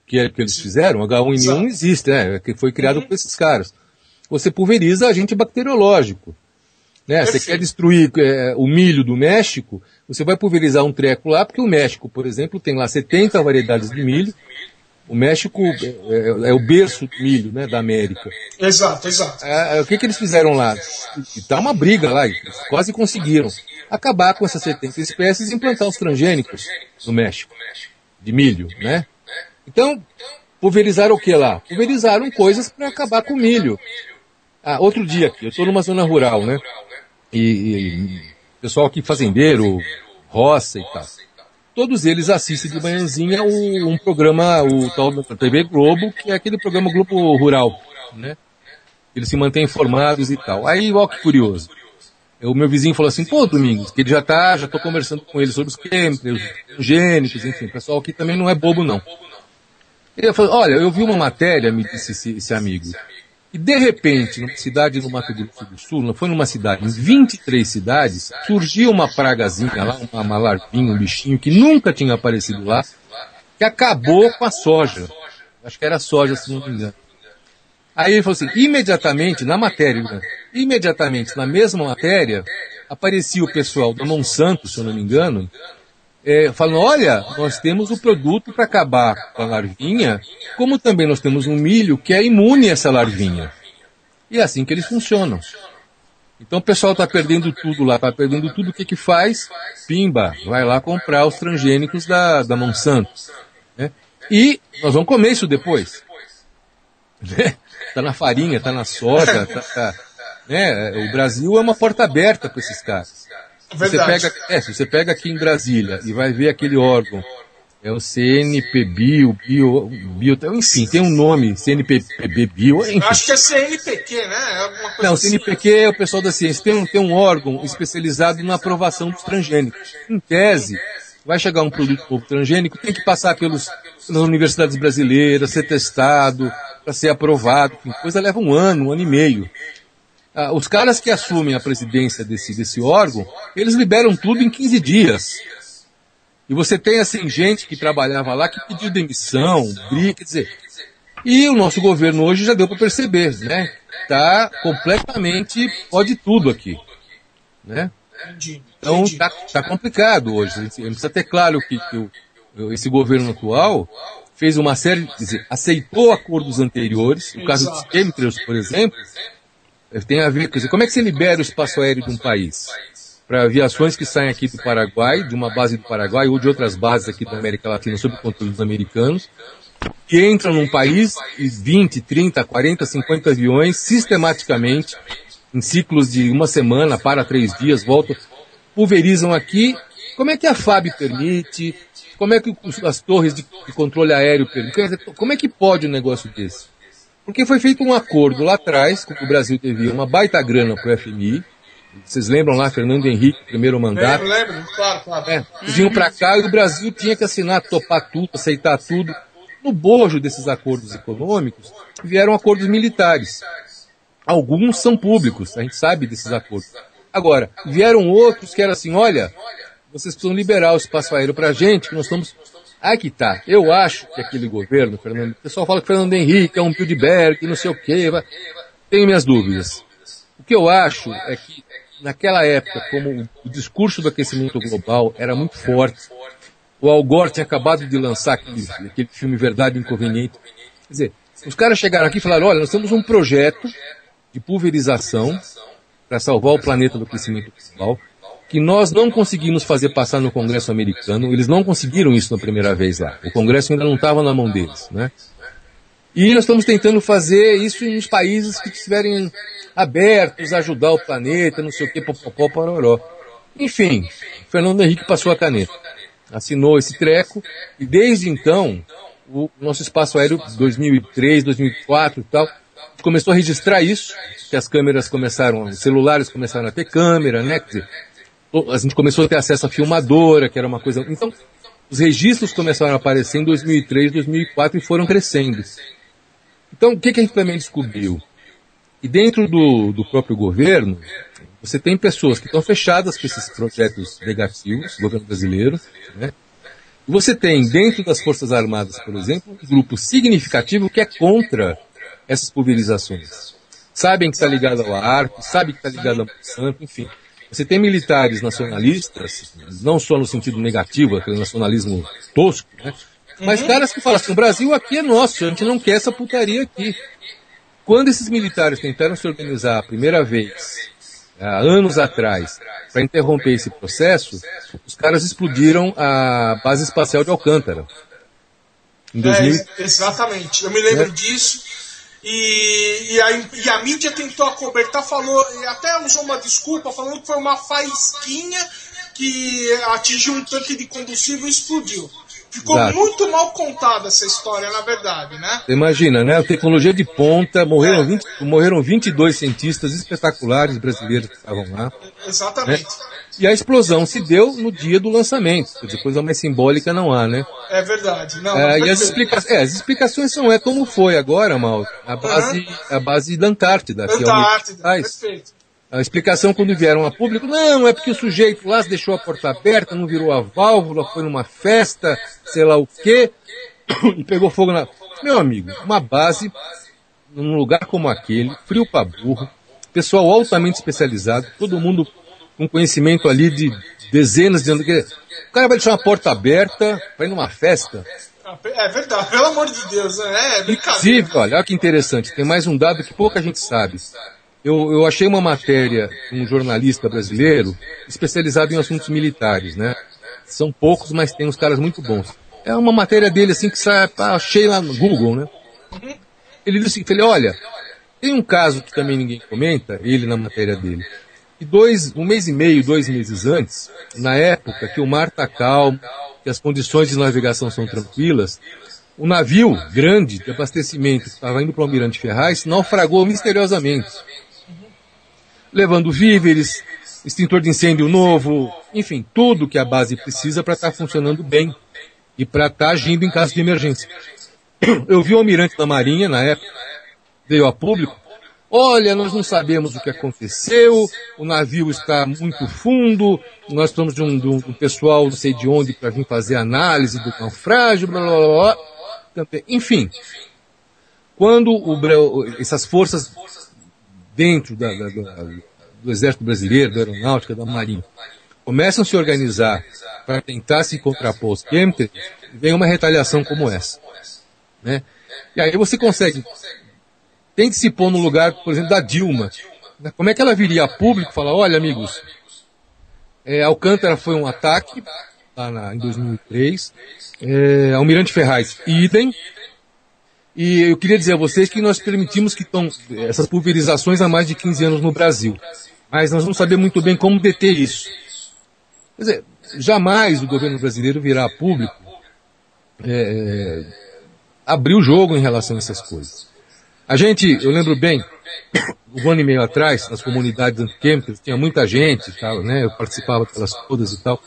que é o que eles fizeram, H1N1 existe, né? Que foi criado por esses caras. Você pulveriza agente bacteriológico. Né? Você quer destruir o milho do México, você vai pulverizar um treco lá, porque o México, por exemplo, tem lá 70 variedades de milho. O México é o berço do milho, né, da América. Exato. O que eles fizeram lá? E tá uma briga lá, eles quase conseguiram acabar com essas 70 espécies e implantar os transgênicos no México, de milho, né? Então, pulverizaram o que lá? Pulverizaram coisas para acabar com o milho. Outro dia aqui, eu estou numa zona rural, né? E pessoal aqui, fazendeiro, roça e tal. Todos eles assistem de manhãzinha um programa, o tal da TV Globo, que é aquele programa Globo Rural, né? Eles se mantêm informados e tal. Aí, ó que curioso. O meu vizinho falou assim, pô, Domingos, que ele já tô conversando com ele sobre os chemtrails, os transgênicos, enfim, o pessoal aqui também não é bobo, não. Ele falou, olha, eu vi uma matéria, me disse esse amigo, e de repente, numa cidade no Mato Grosso do Sul, não foi numa cidade, em 23 cidades, surgiu uma pragazinha lá, uma larvinha, um bichinho que nunca tinha aparecido lá, que acabou com a soja. Acho que era soja, se não me engano. Aí ele falou assim, imediatamente, na mesma matéria, aparecia o pessoal da Monsanto, se eu não me engano, falando, olha, nós temos o produto para acabar com a larvinha, como também nós temos um milho que é imune a essa larvinha. E é assim que eles funcionam. Então o pessoal está perdendo tudo lá, o que faz? Pimba, vai lá comprar os transgênicos da Monsanto. Né? E nós vamos comer isso depois. Está na farinha, está na soja, né? O Brasil é uma porta aberta para esses caras. Se você pega aqui em Brasília e vai ver aquele órgão, é o CNPbio, enfim, tem um nome, CNPbio, enfim. Acho que é CNPq, né? Alguma coisa não, o assim. CNPq é o pessoal da ciência, tem um órgão especializado na aprovação dos transgênicos. Em tese, vai chegar um produto novo transgênico, tem que passar pelas universidades brasileiras, ser testado, para ser aprovado, coisa leva um ano e meio. Os caras que assumem a presidência desse órgão, eles liberam tudo em 15 dias. E você tem, assim, gente que trabalhava lá que pediu demissão, briga, quer dizer... E o nosso governo hoje já deu para perceber, né? Tá completamente, pode tudo aqui, né? Então tá complicado hoje. A gente precisa ter claro que esse governo atual fez uma série, quer dizer, aceitou acordos anteriores, no caso dos chemtrails, por exemplo, tem a ver, quer dizer, como é que você libera o espaço aéreo de um país? Para aviações que saem aqui do Paraguai, de uma base do Paraguai ou de outras bases aqui da América Latina sob o controle dos americanos, que entram num país e 20, 30, 40, 50 aviões sistematicamente, em ciclos de uma semana, para 3 dias, voltam, pulverizam aqui. Como é que a FAB permite? Como é que as torres de controle aéreo permitem? Como é que pode um negócio desse? Porque foi feito um acordo lá atrás, que o Brasil devia uma baita grana para o FMI. Vocês lembram lá, Fernando Henrique, primeiro mandato? Lembro, claro. Eles vinham para cá e o Brasil tinha que assinar, topar tudo, aceitar tudo. No bojo desses acordos econômicos, vieram acordos militares. Alguns são públicos, a gente sabe desses acordos. Agora, vieram outros que eram assim, olha, vocês precisam liberar o espaço aéreo pra gente, que nós estamos... Aqui tá, eu acho que aquele governo, Fernando, o pessoal fala que Fernando Henrique é um Bilderberg, não sei o quê, tenho minhas dúvidas. O que eu acho é que, naquela época, como o discurso do aquecimento global era muito forte, o Al Gore tinha acabado de lançar aquele filme Verdade Inconveniente. Quer dizer, os caras chegaram aqui e falaram, olha, nós temos um projeto de pulverização para salvar o planeta do aquecimento global, que nós não conseguimos fazer passar no Congresso americano. Eles não conseguiram isso na primeira vez lá. O Congresso ainda não estava na mão deles, né? E nós estamos tentando fazer isso nos países que estiverem abertos a ajudar o planeta, não sei o que, popopó, pororó. Enfim, Fernando Henrique passou a caneta. Assinou esse treco, e desde então, o nosso espaço aéreo, 2003, 2004 e tal, começou a registrar isso, que as câmeras começaram, os celulares começaram a ter câmera, né? Quer dizer, a gente começou a ter acesso à filmadora, que era uma coisa... Então, os registros começaram a aparecer em 2003, 2004 e foram crescendo. Então, o que a gente também descobriu? E dentro do próprio governo, você tem pessoas que estão fechadas com esses projetos negativos, governo brasileiro, né? E você tem, dentro das Forças Armadas, por exemplo, um grupo significativo que é contra essas pulverizações. Sabem que está ligado ao ARP, sabem que está ligado ao Monsanto, enfim. Você tem militares nacionalistas, não só no sentido negativo, aquele nacionalismo tosco, né? Mas caras que falam assim, o Brasil aqui é nosso, a gente não quer essa putaria aqui. Quando esses militares tentaram se organizar a primeira vez, há anos atrás, para interromper esse processo, os caras explodiram a base espacial de Alcântara. Em 2000... Exatamente, eu me lembro disso. E a mídia tentou acobertar, falou, e até usou uma desculpa, falando que foi uma faísquinha que atingiu um tanque de combustível e explodiu. Ficou muito mal contada essa história, na verdade, né? Imagina, né? A tecnologia de ponta, morreram 22 cientistas espetaculares brasileiros que estavam lá. Exatamente. Né? E a explosão se deu no dia do lançamento. Depois a mais simbólica não há, né? É verdade. Não, e as explicações são como foi agora, Mauro, a base da Antártida. Antártida, perfeito. A explicação quando vieram a público, não, é porque o sujeito lá deixou a porta aberta, não virou a válvula, foi numa festa, sei lá o quê, e pegou fogo na... Meu amigo, uma base, num lugar como aquele, frio pra burro, pessoal altamente especializado, todo mundo com conhecimento ali de dezenas de anos. O cara vai deixar uma porta aberta, vai numa festa. É verdade, pelo amor de Deus, é brincadeira. Inclusive, olha que interessante, tem mais um dado que pouca gente sabe. Eu achei uma matéria de um jornalista brasileiro especializado em assuntos militares, né? São poucos, mas tem uns caras muito bons. É uma matéria dele assim que achei lá no Google, né? Ele disse assim, olha, tem um caso que também ninguém comenta, ele na matéria dele. E 1 mês e meio, 2 meses antes, na época que o mar está calmo, que as condições de navegação são tranquilas, o navio grande de abastecimento que estava indo para o Almirante Ferraz naufragou misteriosamente, levando víveres, extintor de incêndio novo, enfim, tudo que a base precisa para estar funcionando bem e para estar agindo em caso de emergência. Eu vi o almirante da Marinha, na época, veio a público, olha, nós não sabemos o que aconteceu, o navio está muito fundo, nós precisamos de um pessoal não sei de onde para vir fazer análise do naufrágio, blá blá blá blá. Enfim, quando essas forças dentro do Exército Brasileiro, da Aeronáutica, da Marinha, começam a se organizar para tentar se contrapor aos chemtrails, vem uma retaliação como essa, né? E aí você consegue, tente se pôr no lugar, por exemplo, da Dilma. Como é que ela viria a público e falar, olha amigos, Alcântara foi um ataque, lá em 2003, Almirante Ferraz, idem, e eu queria dizer a vocês que nós permitimos que estão essas pulverizações há mais de 15 anos no Brasil. Mas nós vamos saber muito bem como deter isso. Quer dizer, jamais o governo brasileiro virá a público abrir o jogo em relação a essas coisas. Eu lembro bem, um ano e meio atrás, nas comunidades anti-chemtrails, tinha muita gente e tal, né? Eu participava delas todas e tal.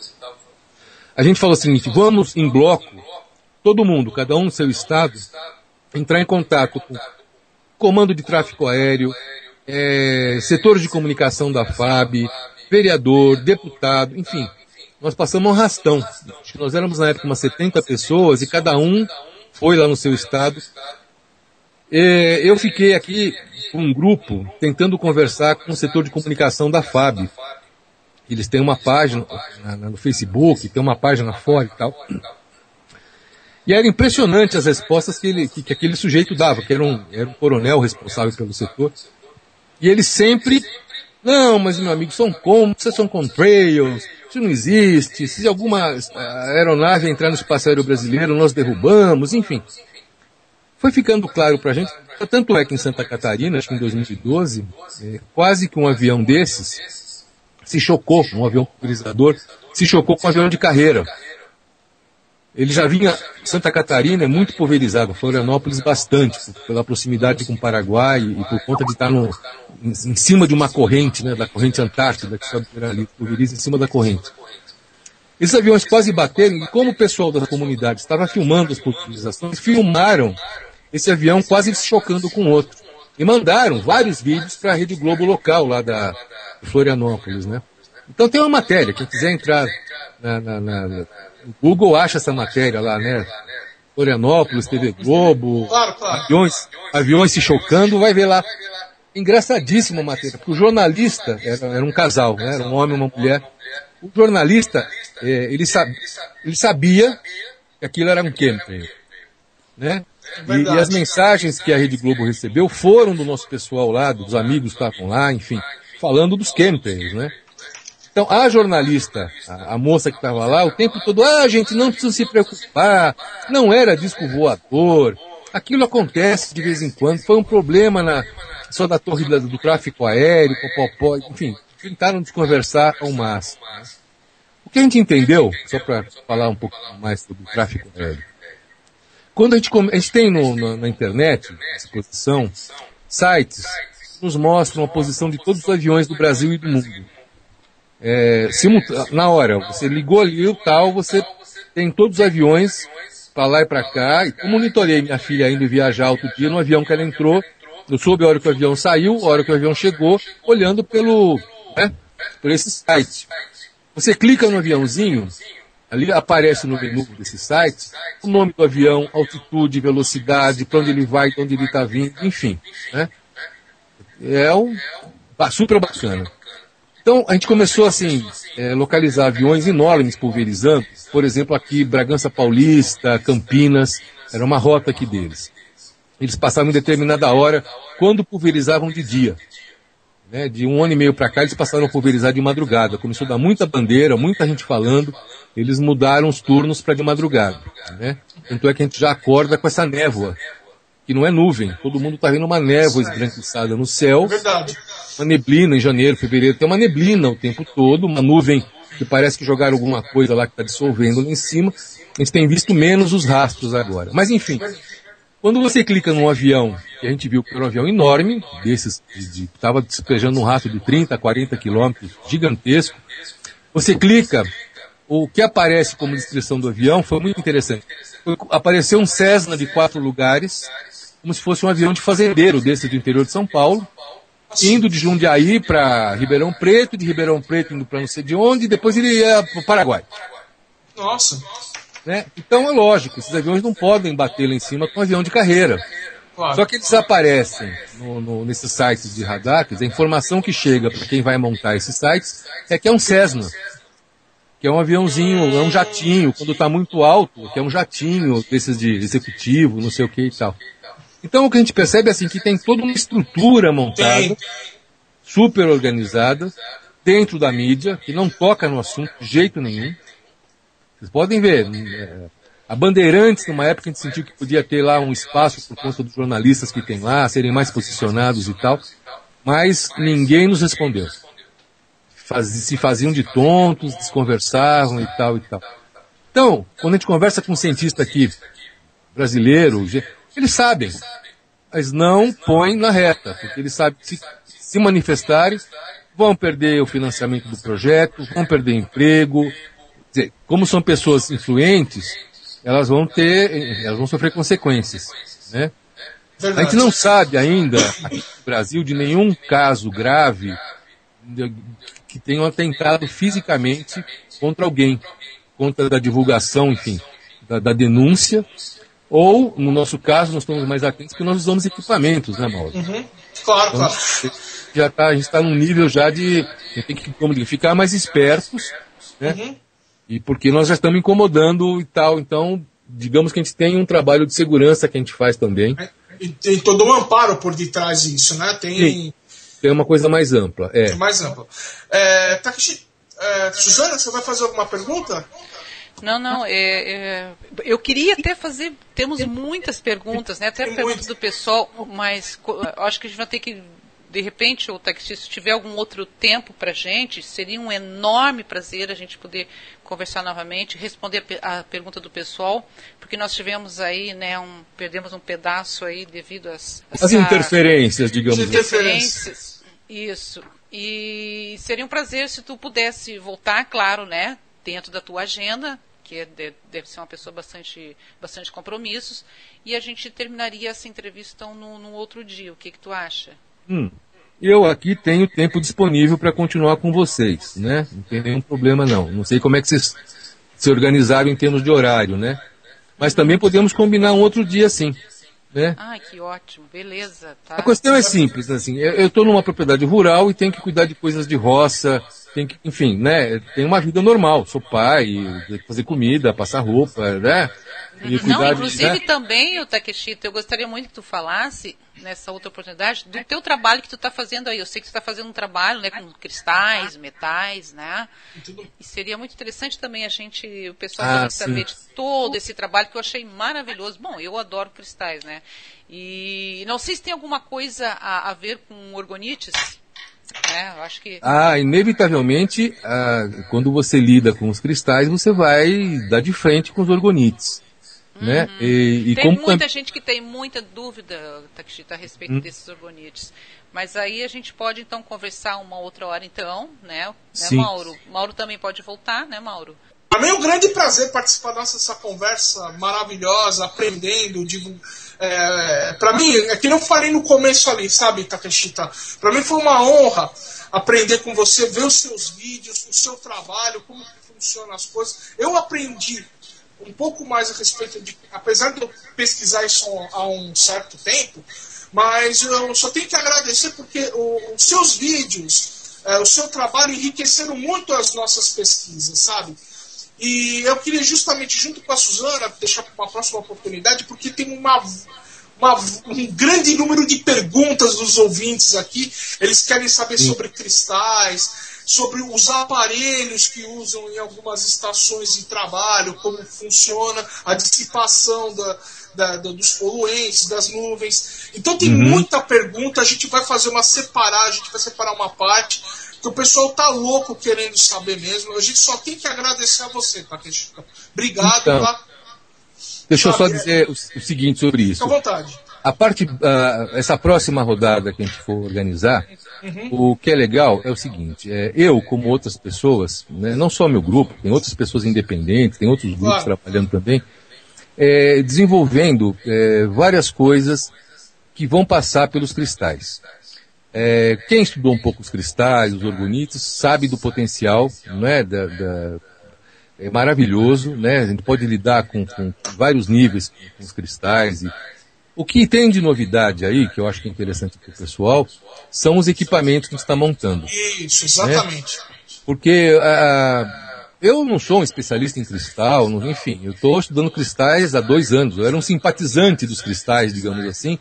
A gente falou o seguinte, vamos em bloco, todo mundo, cada um no seu estado, entrar em contato com comando de tráfego aéreo, setor de comunicação da FAB, vereador, deputado, enfim. Nós passamos um arrastão. Acho que nós éramos na época umas 70 pessoas e cada um foi lá no seu estado. Eu fiquei aqui com um grupo tentando conversar com o setor de comunicação da FAB. Eles têm uma página no Facebook, tem uma página fora e tal. E era impressionante as respostas que aquele sujeito dava, que era um coronel responsável pelo setor. E ele sempre, não, mas meu amigo, vocês são contrails, isso não existe, se alguma aeronave entrar no espaço aéreo brasileiro, nós derrubamos, enfim. Foi ficando claro pra gente, tanto é que em Santa Catarina, acho que em 2012, quase que um avião desses se chocou, um avião pulverizador, se chocou com um avião de carreira. Ele já vinha, Santa Catarina é muito pulverizado, Florianópolis bastante, pela proximidade com o Paraguai e por conta de estar em cima de uma corrente, né, da corrente antártica, que sobe ali, pulveriza em cima da corrente. Esses aviões quase bateram, e como o pessoal da comunidade estava filmando as pulverizações, filmaram esse avião quase se chocando com outro. E mandaram vários vídeos para a Rede Globo local lá de Florianópolis, né? Então tem uma matéria, quem quiser entrar no Google acha essa matéria lá, né? Florianópolis, TV Globo, claro. Aviões se chocando, vai ver lá. Engraçadíssima a matéria, porque o jornalista era um casal, né? Era um homem e uma mulher. O jornalista, ele sabia que aquilo era um chemtrail, né? E as mensagens que a Rede Globo recebeu foram do nosso pessoal lá, dos amigos que estavam lá, enfim, falando dos chemtrails, né? Então, a jornalista, a moça que estava lá, o tempo todo, gente, não precisa se preocupar, não era disco voador, aquilo acontece de vez em quando, foi um problema só da torre do tráfego aéreo, popopó, enfim, tentaram desconversar ao máximo. Né? O que a gente entendeu, só para falar um pouco mais sobre o tráfego aéreo, quando a gente tem na internet, à disposição, sites que nos mostram a posição de todos os aviões do Brasil e do mundo. Na hora, você ligou ali o tal, você tem todos os aviões para lá e para cá. E eu monitorei minha filha indo viajar outro dia no avião que ela entrou. Eu soube a hora que o avião saiu, a hora que o avião chegou, olhando por esse site. Você clica no aviãozinho, ali aparece no menu desse site o nome do avião, altitude, velocidade, para onde ele vai, de onde ele está vindo, enfim. Né? Super bacana. Então, a gente começou, assim, localizar aviões enormes pulverizando. Por exemplo, aqui, Bragança Paulista, Campinas, era uma rota aqui deles. Eles passavam em determinada hora, quando pulverizavam de dia. Né? De 1 ano e meio para cá, eles passaram a pulverizar de madrugada. Começou a dar muita bandeira, muita gente falando. Eles mudaram os turnos para de madrugada. Né? Tanto é que a gente já acorda com essa névoa, que não é nuvem. Todo mundo está vendo uma névoa esbranquiçada no céu. É verdade. Uma neblina em janeiro, fevereiro, tem uma neblina o tempo todo, uma nuvem que parece que jogaram alguma coisa lá que está dissolvendo lá em cima. A gente tem visto menos os rastros agora. Mas enfim, quando você clica num avião, que a gente viu que era um avião enorme, desses, estava despejando um rastro de 30, 40 quilômetros, gigantesco, você clica, o que aparece como descrição do avião foi muito interessante. Apareceu um Cessna de 4 lugares, como se fosse um avião de fazendeiro desse do interior de São Paulo, indo de Jundiaí para Ribeirão Preto, de Ribeirão Preto indo para não sei de onde, e depois ele ia para o Paraguai. Nossa! Né? Então é lógico, esses aviões não podem bater lá em cima com um avião de carreira. Claro. Só que eles aparecem nesses sites de radar, a informação que chega para quem vai montar esses sites é que é um Cessna, que é um aviãozinho, é um jatinho, quando está muito alto, que é um jatinho desses de executivo, não sei o que e tal. Então o que a gente percebe é assim, que tem toda uma estrutura montada, super organizada, dentro da mídia, que não toca no assunto de jeito nenhum. Vocês podem ver, a Bandeirantes, numa época a gente sentiu que podia ter lá um espaço por conta dos jornalistas que tem lá, serem mais posicionados e tal, mas ninguém nos respondeu. Se faziam de tontos, desconversavam e tal e tal. Então, quando a gente conversa com um cientista aqui, brasileiro, eles sabem, mas não põem na reta, porque eles sabem que se manifestarem, vão perder o financiamento do projeto, vão perder emprego. Quer dizer, como são pessoas influentes, elas vão sofrer consequências, né? Verdade. A gente não sabe ainda, aqui no Brasil, de nenhum caso grave que tenham atentado fisicamente contra alguém, contra a divulgação, enfim, da denúncia, ou, no nosso caso, nós estamos mais atentos porque nós usamos equipamentos, né, Mauro? Uhum. Claro, então, claro. A gente está num nível já de... A gente tem que ficar mais espertos, né? Uhum. E porque nós já estamos incomodando e tal, então, digamos que a gente tem um trabalho de segurança que a gente faz também. E tem todo um amparo por detrás disso, né? Tem uma coisa mais ampla. É mais ampla. Takeshi, Suzana, você vai fazer alguma pergunta? Não, eu queria até fazer, temos muitas perguntas, né? Até perguntas do pessoal, mas acho que a gente vai ter que, de repente, ou Takeshi, se tiver algum outro tempo para a gente, seria um enorme prazer a gente poder conversar novamente, responder a pergunta do pessoal, porque nós tivemos aí, né, perdemos um pedaço aí devido às interferências, digamos assim. Interferências, isso. E seria um prazer se tu pudesse voltar, claro, né, dentro da tua agenda, que deve ser uma pessoa bastante compromissos, e a gente terminaria essa entrevista então, no outro dia. O que tu acha? Eu aqui tenho tempo disponível para continuar com vocês, né? Não tem nenhum problema não. Não sei como é que vocês se organizaram em termos de horário, né? Mas também podemos combinar um outro dia, sim, né? Ai, que ótimo, beleza. Tá. A questão é simples, assim. Eu estou numa propriedade rural e tenho que cuidar de coisas de roça, enfim, né? Tenho uma vida normal. Sou pai, tenho que fazer comida, passar roupa, né? Não, inclusive também, Takeshita, eu gostaria muito que tu falasse nessa outra oportunidade do teu trabalho que tu está fazendo aí. Eu sei que tu está fazendo um trabalho, né, com cristais, metais, né? E seria muito interessante também o pessoal saber de todo esse trabalho que eu achei maravilhoso. Bom, eu adoro cristais, né? E não sei se tem alguma coisa a ver com orgonites. Eu acho que... Inevitavelmente, quando você lida com os cristais, você vai dar de frente com os orgonites. Né? Tem muita gente que tem muita dúvida, Takeshita, a respeito desses orgonites. Mas aí a gente pode então conversar uma outra hora então, né? Mauro? Mauro também pode voltar, né, Mauro? Para mim é um grande prazer participar dessa conversa maravilhosa, aprendendo, para mim, é que eu falei no começo ali, sabe, Takeshita? Para mim foi uma honra aprender com você, ver os seus vídeos, o seu trabalho, como funcionam as coisas. Eu aprendi um pouco mais a respeito de... Apesar de eu pesquisar isso há um certo tempo, mas eu só tenho que agradecer porque os seus vídeos, o seu trabalho enriqueceram muito as nossas pesquisas, sabe? E eu queria justamente, junto com a Suzana, deixar para uma próxima oportunidade, porque tem um grande número de perguntas dos ouvintes aqui. Eles querem saber sobre cristais, sobre os aparelhos que usam em algumas estações de trabalho, como funciona a dissipação dos poluentes, das nuvens. Então tem muita pergunta, a gente vai separar uma parte, que o pessoal tá louco querendo saber mesmo. A gente só tem que agradecer a você, Takeshita. Obrigado, então, tá? Deixa eu só dizer o seguinte sobre isso. Fica à vontade. Essa próxima rodada que a gente for organizar, o que é legal é o seguinte, eu, como outras pessoas, né, não só meu grupo, tem outras pessoas independentes, tem outros grupos trabalhando também, desenvolvendo várias coisas que vão passar pelos cristais. Quem estudou um pouco os cristais, os orgonites, sabe do potencial, né, é maravilhoso, né, a gente pode lidar com vários níveis com os cristais. O que tem de novidade aí, que eu acho que é interessante para o pessoal, são os equipamentos que a gente está montando. Isso, exatamente. Né? Porque eu não sou um especialista em cristal, enfim, eu estou estudando cristais há 2 anos. Eu era um simpatizante dos cristais, digamos assim,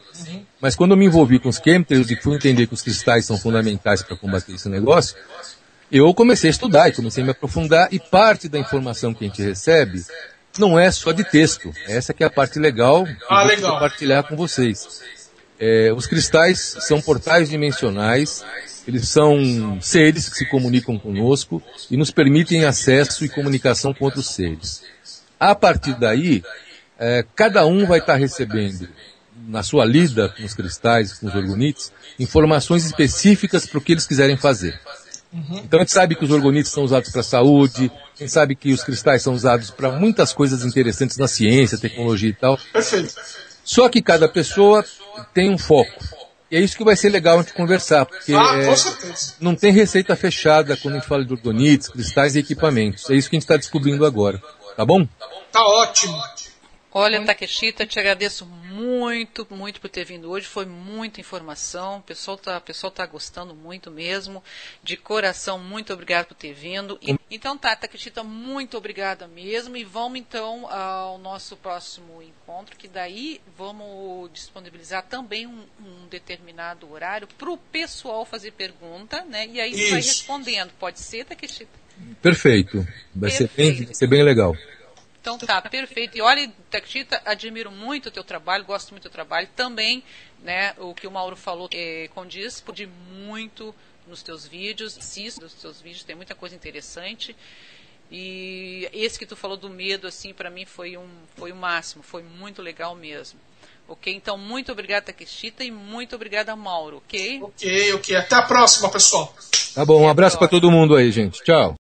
mas quando eu me envolvi com os chemtrails e fui entender que os cristais são fundamentais para combater esse negócio, eu comecei a estudar e comecei a me aprofundar, e parte da informação que a gente recebe não é só de texto. Essa que é a parte legal que eu vou compartilhar com vocês. Os cristais são portais dimensionais, eles são seres que se comunicam conosco e nos permitem acesso e comunicação com outros seres. A partir daí, cada um vai estar recebendo, na sua lida com os cristais, com os orgonites, informações específicas para o que eles quiserem fazer. Então a gente sabe que os orgonites são usados para a saúde, a gente sabe que os cristais são usados para muitas coisas interessantes na ciência, tecnologia e tal. Perfeito. Só que cada pessoa tem um foco. E é isso que vai ser legal a gente conversar, porque com certeza. Não tem receita fechada quando a gente fala de orgonites, cristais e equipamentos. É isso que a gente está descobrindo agora. Tá bom? Tá ótimo. Olha, Takeshita, te agradeço muito, muito por ter vindo hoje. Foi muita informação. O pessoal tá gostando muito mesmo. De coração, muito obrigado por ter vindo. Então tá, Takeshita, muito obrigada mesmo. E vamos então ao nosso próximo encontro, que daí vamos disponibilizar também um determinado horário para o pessoal fazer pergunta, né? E aí você vai respondendo. Pode ser, Takeshita? Perfeito. Vai ser bem legal. Então tá, perfeito. E olha, Takeshita, admiro muito o teu trabalho, gosto muito do teu trabalho. Também, né, o que o Mauro falou condiz muito nos teus vídeos, assisto os teus vídeos, tem muita coisa interessante. E esse que tu falou do medo, assim, para mim foi o máximo, foi muito legal mesmo. Ok? Então, muito obrigada, Takeshita, e muito obrigada, Mauro, ok? Ok. Até a próxima, pessoal. Tá bom, um abraço para todo mundo aí, gente. Tchau.